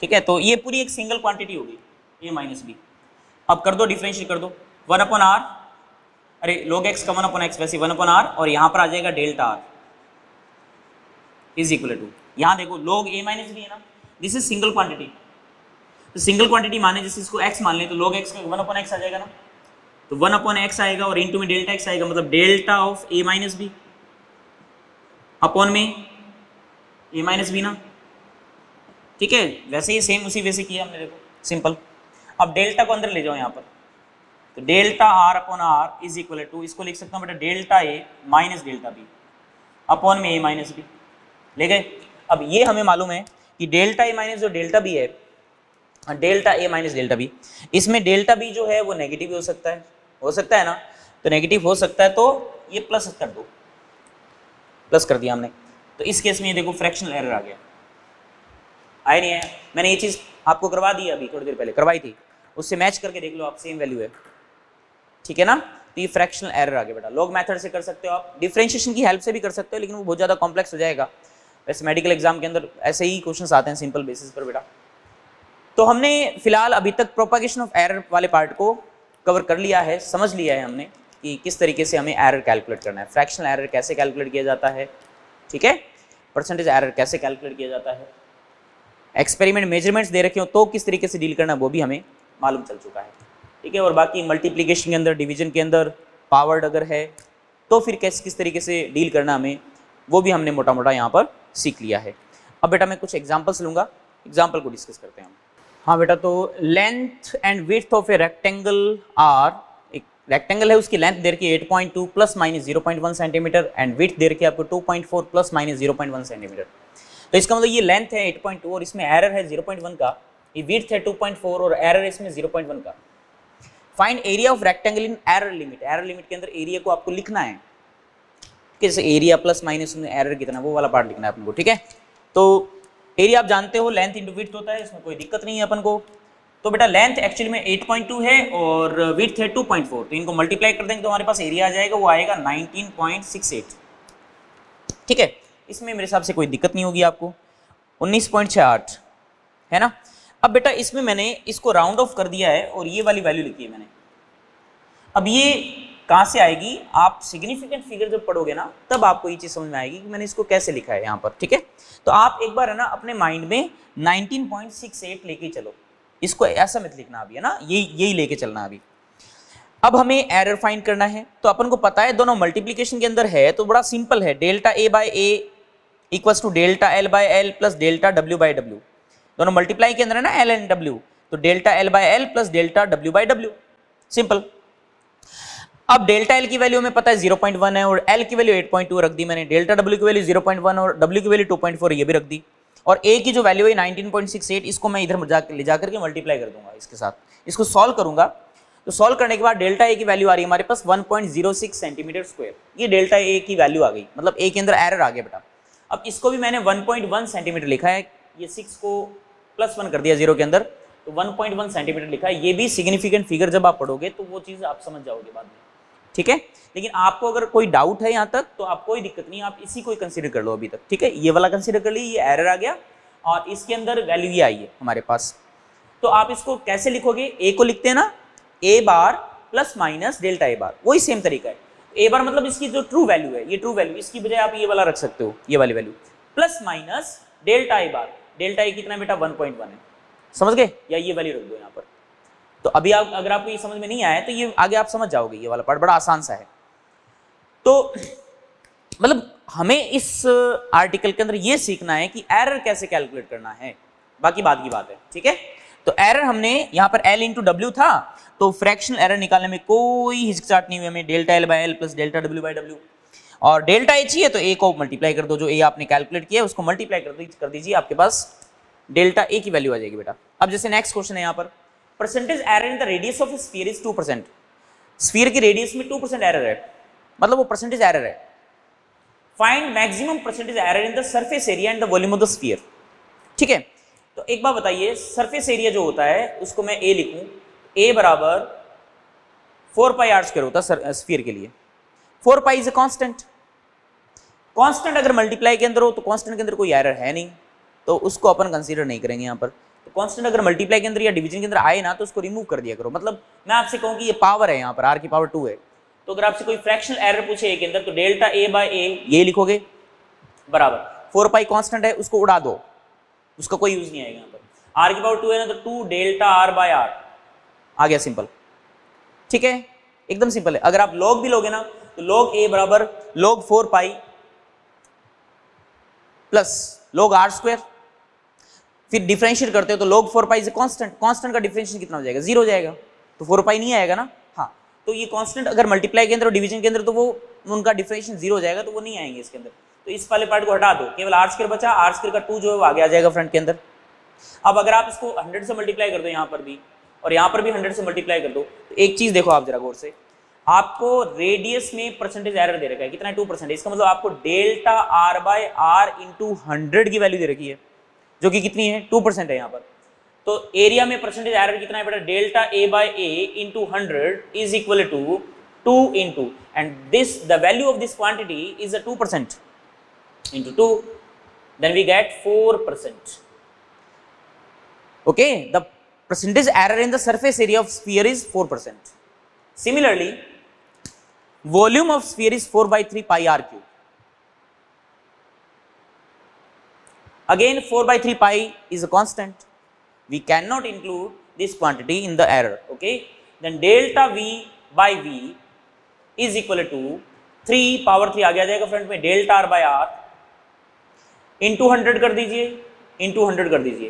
ठीक है। तो ये पूरी एक सिंगल क्वांटिटी होगी a माइनस बी। अब कर दो डिफरेंशिएट कर दो 1/r, अरे log x का 1/x वैसे 1/r, और यहाँ पर आ जाएगा delta r, is equal to, यहाँ देखो log a माइनस बी है ना, दिस इज सिंगल क्वांटिटी, तो सिंगल क्वांटिटी माने जैसे इसको x मान ले तो log x का 1/x आ जाएगा ना, तो 1/x आएगा और इनटू में डेल्टा x आएगा, मतलब delta of a minus B upon में a माइनस बी ना, ठीक है। वैसे ही सेम उसी वैसे किया हमने, देखो सिंपल। अब डेल्टा को अंदर ले जाओ यहाँ पर, तो delta R upon R is equal to, इसको लिख सकता हूँ बेटा delta A minus delta B upon में ए माइनस बी, ले गए। अब ये हमें मालूम है कि डेल्टा ए माइनस जो डेल्टा बी है, delta A minus delta B, इसमें डेल्टा बी जो है वो नेगेटिव हो सकता है ना, तो नेगेटिव हो सकता है, तो ये प्लस कर दो, प्लस कर दिया हमने, तो इस केस में ये देखो फ्रैक्शनल एरर आ गया, आया नहीं है। मैंने ये चीज़ आपको करवा दी अभी थोड़ी देर पहले करवाई थी, उससे मैच करके देख लो आप, सेम वैल्यू है, ठीक है ना। तो ये फ्रैक्शनल एरर आ गया बेटा। लॉग मेथड से कर सकते हो आप, डिफरेंशिएशन की हेल्प से भी कर सकते हो, लेकिन वो बहुत ज़्यादा कॉम्प्लेक्स हो जाएगा। वैसे मेडिकल एग्जाम के अंदर ऐसे ही क्वेश्चंस आते हैं सिंपल बेसिस पर बेटा। तो हमने फिलहाल अभी तक प्रोपागेशन ऑफ एरर वाले पार्ट को कवर कर लिया है, समझ लिया है हमने कि किस तरीके से हमें एरर कैलकुलेट करना है, फ्रैक्शनल एरर कैसे कैलकुलेट किया जाता है, ठीक है, परसेंटेज एरर कैसे कैलकुलेट किया जाता है, एक्सपेरिमेंट मेजरमेंट्स दे रखे हो तो किस तरीके से डील करना है वो भी हमें मालूम चल चुका है, ठीक है। और बाकी मल्टीप्लिकेशन के अंदर, डिवीजन के अंदर पावर्ड अगर है तो फिर किस तरीके से डील करना हमें, वो भी हमने मोटा मोटा यहाँ पर सीख लिया है। अब बेटा मैं कुछ एग्जांपल्स लूँगा, एग्जांपल को डिस्कस करते हैं हम। हाँ बेटा, तो length and width of a rectangle are, एक रेक्टेंगल है उसकी लेंथ दे रखी है 8.2 plus minus 0.1 centimetre and width दे रखी है आपको 2.4 प्लस माइनस 0.1 सेंटीमीटर। तो इसका मतलब ये लेंथ है 8.2 और इसमें एरर है 0.1 का, ये विड्थ है 2.4 और एरर है इसमें 0.1 का। Find area of rectangle in error limit, error limit के अंदर एरिया को आपको लिखना है, जैसे एरिया प्लस माइनस में एरर कितना, वो वाला पार्ट लिखना है अपन को, ठीक है। तो एरिया आप जानते हो लेंथ इंटू विड्थ होता है, इसमें कोई दिक्कत नहीं है अपन को। तो बेटा लेंथ एक्चुअली में 8.2 है और विड्थ है 2.4, तो इनको मल्टीप्लाई कर देंगे तो हमारे पास एरिया आ जाएगा, वो आएगा 19.68, ठीक है। इसमें मेरे हिसाब से कोई दिक्कत नहीं होगी आपको, 19.68 है ना। अब बेटा इसमें मैंने इसको राउंड ऑफ कर दिया है और ये वाली वैल्यू लिखी है मैंने। अब ये कहाँ से आएगी, आप सिग्निफिकेंट फिगर जब पढ़ोगे ना तब आपको ये चीज़ समझ में आएगी कि मैंने इसको कैसे लिखा है यहाँ पर, ठीक है। तो आप एक बार है ना अपने माइंड में 19.68 लेके चलो, इसको ऐसा मत लिखना अभी, है ना, यही लेके चलना अभी। अब हमें एरर फाइंड करना है, तो अपन को पता है दोनों मल्टीप्लीकेशन के अंदर है, तो बड़ा सिंपल है, delta A by A equals to delta L by L plus delta W by W, दोनों मल्टीप्लाई के अंदर है ना एल एंड डब्ल्यू, तो delta L by L plus delta W by W, simple. अब डेल्टा एल की value हमें पता है 0.1 है और एल की वैल्यू 8.2 रख दी मैंने, डेल्टा डब्ल्यू की वैल्यू 0.1 और डब्ल्यू की वैल्यू 2.4 ये भी रख दी, और ए की जो वैल्यू है 19.68, इसको मैं इधर ले जाकर के मल्टीप्लाई कर दूंगा इसके साथ, इसको सॉल्व करूंगा। तो सॉल्व करने के बाद डेल्टा ए की वैल्यू आ रही है हमारे पास 1.06 सेंटीमीटर स्क्वायर, ये डेल्टा ए की वैल्यू आ गई, मतलब ए के अंदर एरर आ गया बेटा। अब इसको भी मैंने 1.1 सेंटीमीटर लिखा है, ये 6 को +1 कर दिया 0 के अंदर, तो 1.1 सेंटीमीटर लिखा है। ये भी सिग्निफिकेंट फिगर जब आप पढ़ोगे तो वो चीज़ आप समझ जाओगे बाद में, ठीक है। लेकिन आपको अगर कोई डाउट है यहाँ तक तो आप कोई दिक्कत नहीं, आप इसी को कंसीडर कर लो अभी तक, ठीक है। ये वाला कंसीडर कर लीजिए, ये एरर आ गया और इसके अंदर वैल्यू ये आई है हमारे पास। तो आप इसको कैसे लिखोगे, ए को लिखते हैं ना ए bar plus minus delta A बार, वही सेम तरीका है। ए बार मतलब इसकी जो ट्रू वैल्यू है, ये ट्रू वैल्यू, इसकी बजाय आप ये वाला रख सकते हो, ये वाली value plus minus delta A bar, delta A कितना बेटा 1.1 है, समझ गए, या ये वैल्यू रख दो यहाँ पर। तो अभी आप अगर आपको ये समझ में नहीं आया तो ये आगे आप समझ जाओगे, ये वाला पार्ट बड़ा आसान सा है। तो मतलब हमें इस आर्टिकल के अंदर ये सीखना है कि एरर कैसे कैलकुलेट करना है, बाकी बात की बात है, ठीक है। तो एरर हमने यहाँ पर L इंटू डब्ल्यू था, तो फ्रैक्शनल एरर निकालने में कोई हिचकिचाहट नहीं हुई हमें, delta L by L plus delta W by W, और डेल्टा ए चाहिए तो ए को मल्टीप्लाई कर दो, जो ए आपने कैलकुलेट किया उसको मल्टीप्लाई कर दीजिए, आपके पास डेल्टा ए की वैल्यू आ जाएगी बेटा। अब जैसे नेक्स्ट क्वेश्चन है यहाँ पर, percentage error in the radius of sphere is 2%, sphere की रेडियस में 2% एरर है, मतलब वो परसेंटेज एरर है। Find maximum percentage error in the surface area and the volume of the sphere, ठीक है। तो एक बात बताइए, सरफेस एरिया जो होता है उसको मैं ए लिखूं, ए बराबर 4πr² होता है स्फीयर के लिए, 4π इज ए कांस्टेंट, कांस्टेंट अगर मल्टीप्लाई के अंदर हो तो कांस्टेंट के अंदर कोई एरर है नहीं, तो उसको अपन कंसीडर नहीं करेंगे यहाँ पर। तो कांस्टेंट अगर मल्टीप्लाई के अंदर या डिवीजन के अंदर आए ना तो उसको रिमूव कर दिया करो। मतलब मैं आपसे कहूँ कि ये पावर है यहाँ पर, r की पावर 2 है, तो अगर आपसे कोई फ्रैक्शनल एरर पूछे ए के अंदर तो डेल्टा ए बाय ए ये लिखोगे बराबर 4 पाई कांस्टेंट है उसको उड़ा दो, उसका कोई यूज नहीं आएगा यहाँ पर। r की पावर 2 है ना, तो 2 डेल्टा r बाय r आ गया, सिंपल। ठीक है, एकदम सिंपल है। अगर आप log भी लोगे ना तो log a बराबर log 4 pi plus log r square, फिर डिफरेंशिएट करते हो तो log 4 pi is constant, constant का डिफरेंशिएशन कितना हो जाएगा, 0 हो जाएगा, तो 4 पाई नहीं आएगा ना। हाँ, तो ये कांस्टेंट अगर मल्टीप्लाई के अंदर और डिवीजन के अंदर तो वो उनका डिफरेंशिएशन 0 हो जाएगा, तो वो नहीं आएंगे इसके अंदर। तो इस वाले पार्ट को हटा दो, केवल r स्क्वायर बचा, r स्क्वायर का 2 जो है वो आगे आ जाएगा फ्रंट के अंदर। अब अगर आप इसको 100 से मल्टीप्लाई कर दो यहाँ पर भी और यहाँ पर भी 100 से मल्टीप्लाई कर दो, तो एक चीज देखो आप जरा गौर से, आपको रेडियस में परसेंटेज एरर दे रखा है, कितना है 2%। इसका मतलब आपको delta r by r into 100 की वैल्यू दे रखी है, जो कि कितनी है 2% है यहाँ पर। तो एरिया में परसेंटेज एरर कितना है बेटा, delta a by a into 100 is equal to 2 into, and this the value of this quantity is a 2% into 2, then we get 4%. Okay, the percentage error in the surface area of sphere is 4%. Similarly, volume of sphere is 4 by 3 pi r cube. Again 4 by 3 pi is a constant. We cannot include this quantity in the error. Okay, then delta v by v is equal to 3 power 3 आ गया जाएगा front में, delta r by r into 100 कर दीजिए, into 100 कर दीजिए।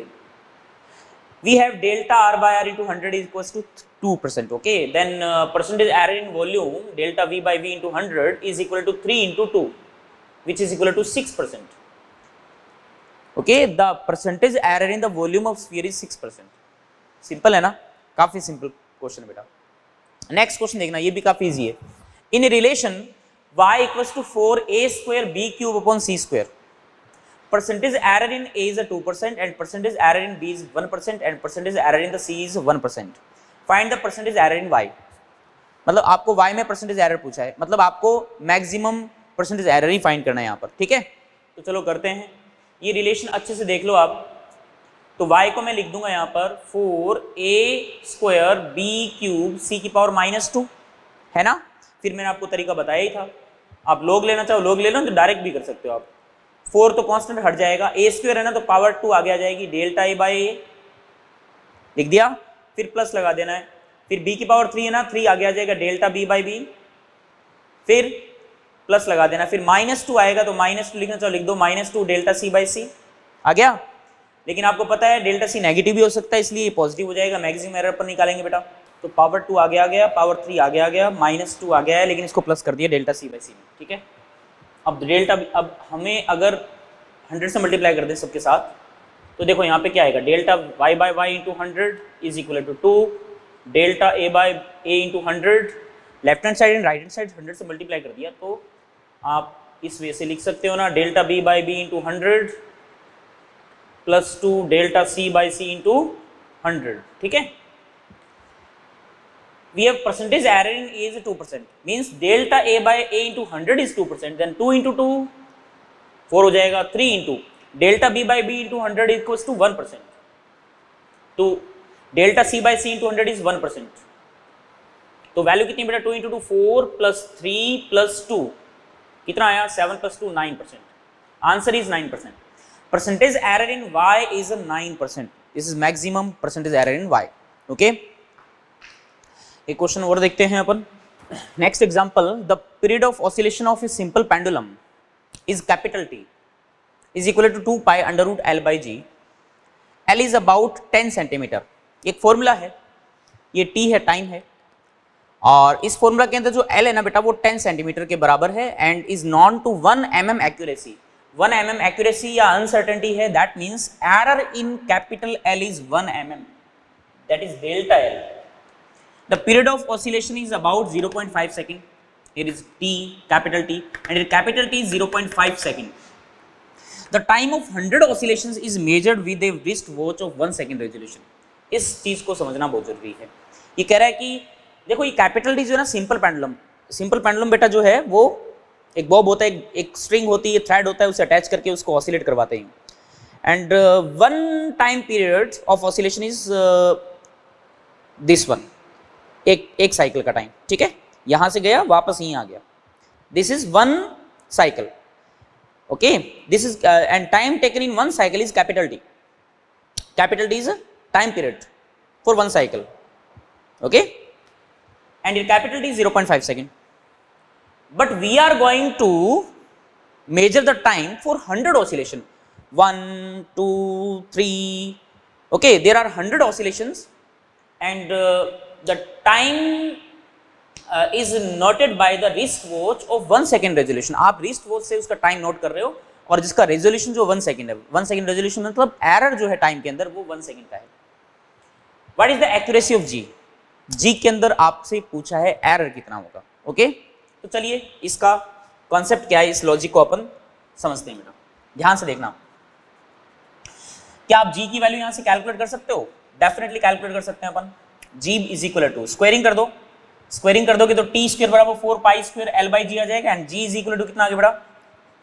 We have delta r by r into 100 is equals to 2%। Okay, then percentage error in volume delta v by v into 100 is equal to 3 into 2 which is equal to 6%। Okay, the percentage error in the volume of sphere is 6%। Simple है ना, काफी simple question बेटा। Next question देखना, ये भी काफी easy है। In relation y equals to 4a square b cube upon c square, percentage error in A is a 2% and percentage error in B is 1% and percentage error in the C is 1%. Find the percentage error in Y. मतलब आपको Y में percentage error पूछा है, मतलब आपको maximum percentage error ही find करना है यहाँ पर। ठीक है, तो चलो करते हैं। ये रिलेशन अच्छे से देख लो आप। तो Y को मैं लिख दूंगा यहाँ पर 4a square b cube c की पावर -2 है ना। फिर मैंने आपको तरीका बताया ही था, आप लोग लेना चाहो लोग ले लो, तो डायरेक्ट भी कर सकते हो आप। 4 तो कांस्टेंट हट जाएगा, a स्क्वायर है ना, तो पावर 2 आगे आ जाएगी, डेल्टा a बाई a लिख दिया, फिर प्लस लगा देना है। फिर b की पावर 3 है ना, 3 आगे आ जाएगा, डेल्टा b बाई b, फिर प्लस लगा देना, फिर -2 आएगा, तो -2 लिखना चाहो लिख दो, -2 डेल्टा c बाई c आ गया। लेकिन आपको पता है डेल्टा c नेगेटिव भी हो सकता है, इसलिए पॉजिटिव हो जाएगा। मैक्सिमम एरर पर निकालेंगे बेटा, तो पावर 2 आगे आ गया, पावर 3 आगे आ गया, -2 आ गया है, लेकिन इसको प्लस कर दिया डेल्टा c बाई c में। ठीक है, अब डेल्टा, अब हमें अगर 100 से मल्टीप्लाई कर दें सबके साथ, तो देखो यहाँ पे क्या आएगा, delta y by y into 100 is equal to 2, delta a by a into 100, left hand side and right hand side 100 से मल्टीप्लाई कर दिया, तो आप इस वे से लिख सकते हो ना, delta b by b into 100 plus 2 delta c by c into 100। ठीक है, we have percentage error in A is 2%, means delta A by A into 100 is 2%, then 2 into 2 4 हो जाएगा, 3 into delta B by B into 100 equals to 1%, तो delta C by C into 100 is 1%, तो value कितनी बेटा, 2 into 2 4 plus 3 plus 2 कितना आया, 7 plus 2 9%, answer is 9%। Percentage error in Y is 9%, this is maximum percentage error in Y। Okay, एक question और देखते हैं अपन। Next example, the period of oscillation of a simple pendulum is capital T is equal to 2 pi under root L by G. L is about 10 centimetre. एक formula है, ये T है, time है, और इस फॉर्मूला के अंदर जो L है ना बेटा वो 10 सेंटीमीटर के बराबर है and is known to 1 mm accuracy. 1 mm accuracy या अनसर्टेनिटी है, that means error in capital L is 1 mm, that is delta L। The period of oscillation is about 0.5 second. Here is T, capital T, and capital T is 0.5 second. The time of 100 oscillations is measured with a wristwatch of 1 second resolution. इस चीज को समझना बहुत जरूरी है। ये कह रहा है कि देखो ये कैपिटल T जो है ना, सिंपल पेंडुलम बेटा जो है वो एक बॉब होता है, एक स्ट्रिंग होती है, थ्रेड होता है, उसे अटैच करके उसको ऑसिलेट करवाते हैं। And one time period of oscillation is this one, एक साइकिल का टाइम। ठीक है, यहां से गया वापस यहीं आ गया, this is 1 cycle. Okay, this is and time taken in one cycle is capital T. Capital T is a time period for one cycle. Okay, and your capital T is 0.5 second. But we are going to measure the time for 100 oscillation. 1, 2, 3. Okay, there are 100 oscillations, and the time is noted by the wrist watch of 1 second resolution. आप wrist watch से उसका time note कर रहे हो, और जिसका resolution जो 1 second है, 1 सेकंड रेजोल्यूशन मतलब एरर जो है टाइम के अंदर वो 1 सेकंड का है. What is the accuracy of G? G के अंदर आपसे पूछा है एरर कितना होगा. ओके, तो चलिए इसका कॉन्सेप्ट क्या है, इस लॉजिक को अपन समझते हैं बेटा. ध्यान से देखना. क्या आप जी की वैल्यू यहां से कैलकुलेट कर सकते हो? डेफिनेटली कैलकुलेट कर सकते हैं अपन. जी इज इक्वल टू स्क्वायरिंग कर दो. स्क्वायरिंग कर दोगे तो टी स्क्वायर बराबर 4 pi square L by G आ जाएगा, and G is equal to कितना आ गया बेटा?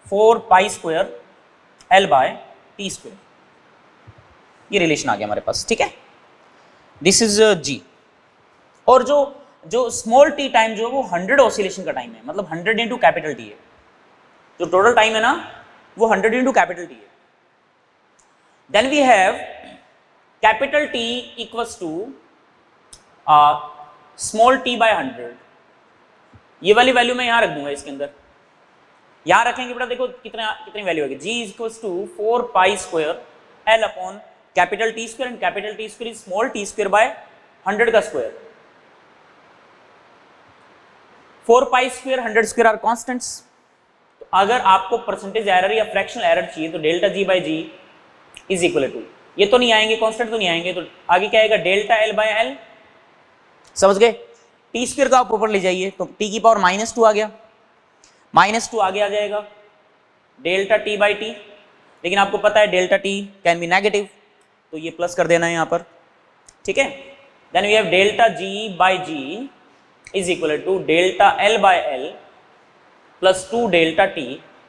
4 pi square L by T square. ये रिलेशन आ गया हमारे पास. ठीक है, दिस इज जी. और जो स्मॉल टी टाइम जो है वो 100 ऑसिलेशन का टाइम है, मतलब 100 इंटू कैपिटल टी है. जो टोटल टाइम है ना वो 100 इंटू कैपिटल टी है. Then we have capital T equals to small T by 100. ये वाली वैल्यू मैं यहां रख दूंगा इसके अंदर. यहां रखेंगे बेटा, देखो कितनी वैल्यू होगी. G equals to 4 pi square L upon capital T square, and capital T square is small T square by 100 का square. 4 pi square 100 square are constants. तो अगर आपको परसेंटेज एरर या फ्रैक्शनल एरर चाहिए तो delta G by G is equal to, ये तो नहीं आएंगे, कांस्टेंट तो नहीं आएंगे, तो आगे क्या आएगा? Delta L by L. समझ गए? टी स्क्वायर का आप ऊपर ले जाइए तो टी की पावर -2 आ गया. -2 आगे आ जाएगा डेल्टा टी बाई टी. लेकिन आपको पता है delta T can be negative, तो ये प्लस कर देना है यहां पर. ठीक है, then we have delta G by G is equal to delta L by L plus 2 delta T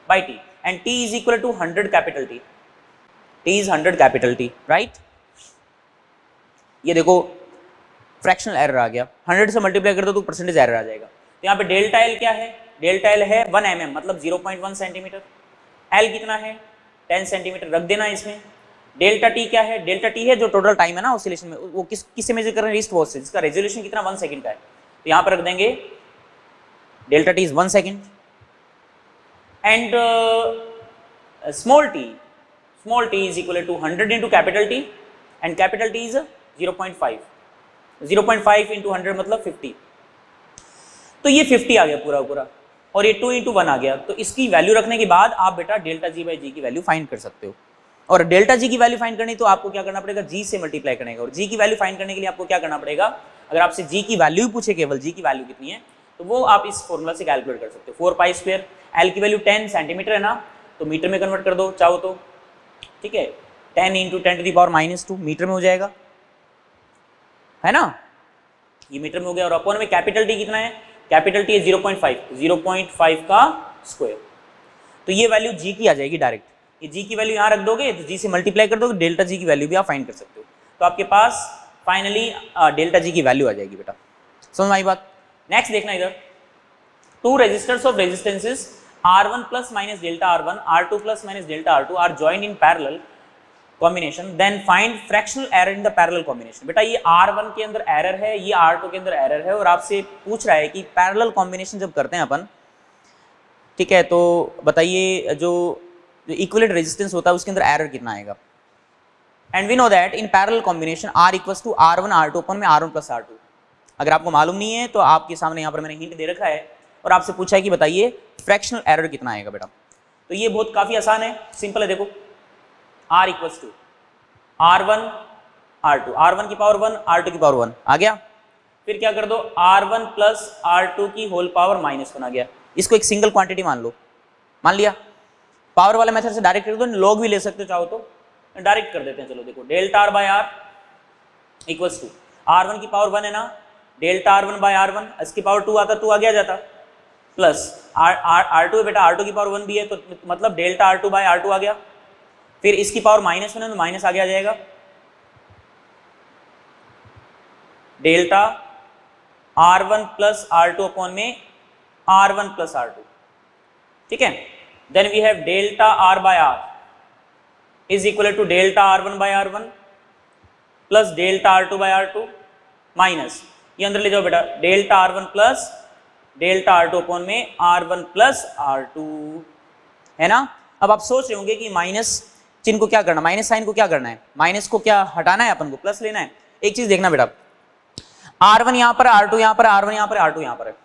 by T, and T is equal to 100 capital T. T is 100 capital T, right. ये देखो fractional error आ गया, 100 से multiply कर दो तो percentage error आ जाएगा. तो यहाँ पे डेल्टा एल क्या है? डेल्टा एल है 1 mm, मतलब 0.1 सेंटीमीटर. एल कितना है? 10 सेंटीमीटर. रख देना इसमें. डेल्टा टी क्या है? डेल्टा टी है जो टोटल टाइम है ना ऑसिलेशन में, वो किससे मेजर कर रहे हैं? रिस्ट वॉच से, जिसका रेजोल्यूशन कितना 1 सेकंड का है. तो यहाँ पर रख देंगे delta T is 1 second, and small T is equal to 100 into capital T, and capital T is 0.5. 0.5 into 100 मतलब 50. तो ये 50 आ गया पूरा, और ये 2 इंटू 1 आ गया. तो इसकी वैल्यू रखने के बाद आप बेटा डेल्टा जी बाई जी की वैल्यू फाइंड कर सकते हो. और डेल्टा जी की वैल्यू फाइंड करनी तो आपको क्या करना पड़ेगा? जी से मल्टीप्लाई करने का. और जी की वैल्यू फाइंड करने के लिए आपको क्या करना पड़ेगा? अगर आपसे जी की वैल्यू पूछे, केवल जी की वैल्यू कितनी है, तो वो आप इस फॉर्मूला से कैलकुलेट कर सकते हो. 4 पाई स्क्वायर, एल की वैल्यू 10 सेंटीमीटर है ना, तो मीटर में कन्वर्ट कर दो चाहो तो. ठीक है, 10 into 10 to the power -2 metre में हो जाएगा, है ना. ये मीटर में हो गया. और अपॉन में कैपिटल टी कितना है? कैपिटल टी है 0.5 का स्क्वायर. तो ये वैल्यू जी की आ जाएगी डायरेक्ट. ये जी की वैल्यू यहाँ रख दोगे तो जी से मल्टीप्लाई कर दोगे, डेल्टा जी की वैल्यू भी आप फाइंड कर सकते हो. तो आपके पास फाइनली डेल्टा जी की वैल्यू आ जाएगी बेटा. समझ में आई बात? नेक्स्ट देखना इधर. 2 resistors of resistances R1 plus minus delta R1, R2 plus minus delta R2 are joined in parallel combination, then find fractional error in the parallel combination. बेटा ये R1 के अंदर एरर है, ये R2 के अंदर एरर है, और आपसे पूछ रहा है कि पैरेलल कॉम्बिनेशन जब करते हैं अपन, ठीक है, तो बताइए जो इक्विवेलेंट रेजिस्टेंस होता है उसके अंदर एरर कितना आएगा. And we know that in parallel combination R equals to R1 R2 अपन में R1 प्लस R2. अगर आपको मालूम नहीं है तो आपके सामने यहाँ पर मैंने हिंट दे रखा है, और आपसे पूछा है कि बताइए फ्रैक्शनल एरर कितना आएगा बेटा. तो ये बहुत काफी आसान है, सिंपल है. देखो R equals to R1 R2, R1 की पावर 1 R2 की पावर 1 आ गया. फिर क्या कर दो? R1 प्लस R2 की होल पावर -1 आ गया. इसको एक सिंगल क्वांटिटी मान लो. मान लिया. पावर वाले मेथड से डायरेक्ट कर दो, लॉग भी ले सकते हो चाहो तो, डायरेक्ट कर देते हैं. चलो देखो, delta R by R equals to R1 की पावर 1 है ना, डेल्टा R1 बाय R1, इसकी पावर 2 आता, 2 आगे आ जाता, प्लस R2 बेटा, R2 की पावर 1 भी है, तो मतलब डेल्टा R2 बाय R2 आ गया. फिर इसकी पावर -1 है तो माइनस आगे आ जाएगा, delta R1 plus R2 upon में R1 प्लस R2. ठीक है, then we have delta R by R is equal to delta R1 by R1 plus delta R2 by R2 minus, ये अंदर ले जाओ बेटा, delta R1 plus delta R2 upon में R1 plus R2, है ना। अब आप सोच रहे होंगे कि माइनस चिन्ह को क्या करना, माइनस साइन को क्या करना है, माइनस को क्या हटाना है, अपन को प्लस लेना है। एक चीज देखना बेटा, R1 यहां पर, R2 यहां पर, R1 यहां पर, R2 यहां पर है।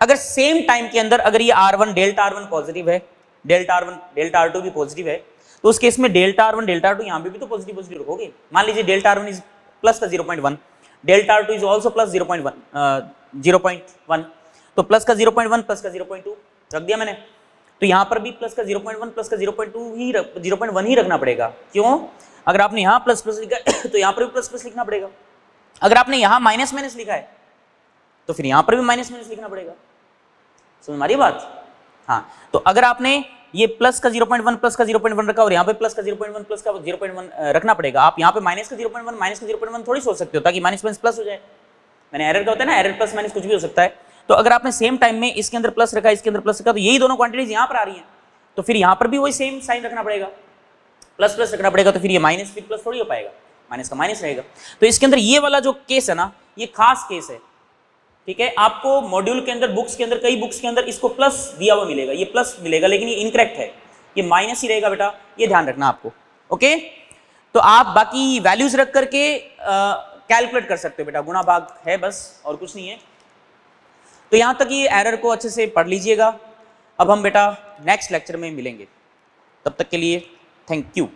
अगर सेम टाइम के अंदर अगर ये R1 डेल्टा R1 पॉजिटिव है, डेल्टा R1 डेल्टा R2 भी पॉजिटिव है, तो उस केस में डेल्टा R1 डेल्टा R2 यहां पे भी तो पॉजिटिव पॉजिटिव रखोगे। मान लीजिए डेल्टा R1 इज प्लस का 0.1, delta R2 is also plus 0.1, तो प्लस का 0.1 प्लस का 0.2 रख दिया मैंने। तो यहां पर भी प्लस का 0.1 प्लस का 0.2 ही 0.1 ही रखना पड़ेगा। क्यों? अगर आपने यहां प्लस प्लस लिखा है तो यहां पर भी प्लस प्लस लिखना पड़ेगा। अगर आपने यहां माइनस माइनस लिखा है तो फिर यहां पर भी माइनस माइनस लिखना पड़ेगा। समझ मारी बात? हाँ, तो अगर आपने ये प्लस का 0.1 प्लस का 0.1 रखा और यहाँ पे प्लस का 0.1 प्लस का 0.1 रखना पड़ेगा। आप यहाँ पे माइनस का 0.1 माइनस का 0.1 थोड़ी सोच सकते हो ताकि माइनस माइनस प्लस हो जाए। मैंने एरर का होता है ना, एरर प्लस माइनस कुछ भी हो सकता है। तो अगर आपने सेम टाइम में इसके अंदर प्लस रखा, इसके अंदर प्लस रखा, तो यही दोनों क्वांटिटीज यहाँ पर आ रही हैं, तो फिर यहाँ पर भी वही सेम साइन रखना पड़ेगा, प्लस प्लस रखना पड़ेगा। तो फिर ये माइनस फिर प्लस थोड़ी हो पाएगा, माइनस का माइनस रहेगा। तो इसके अंदर ये वाला जो केस है ना, ये खास केस है, ठीक है। आपको मॉड्यूल के अंदर, बुक्स के अंदर, कई बुक्स के अंदर इसको प्लस दिया हुआ मिलेगा, ये प्लस मिलेगा, लेकिन ये इनकरेक्ट है, ये माइनस ही रहेगा बेटा, ये ध्यान रखना आपको। ओके, तो आप बाकी वैल्यूज रख करके कैलकुलेट कर सकते हो बेटा, गुणा भाग है बस, और कुछ नहीं है। तो यहां तक ये एरर को अच्छे से पढ़ लीजिएगा। अब हम बेटा नेक्स्ट लेक्चर में मिलेंगे, तब तक के लिए थैंक यू।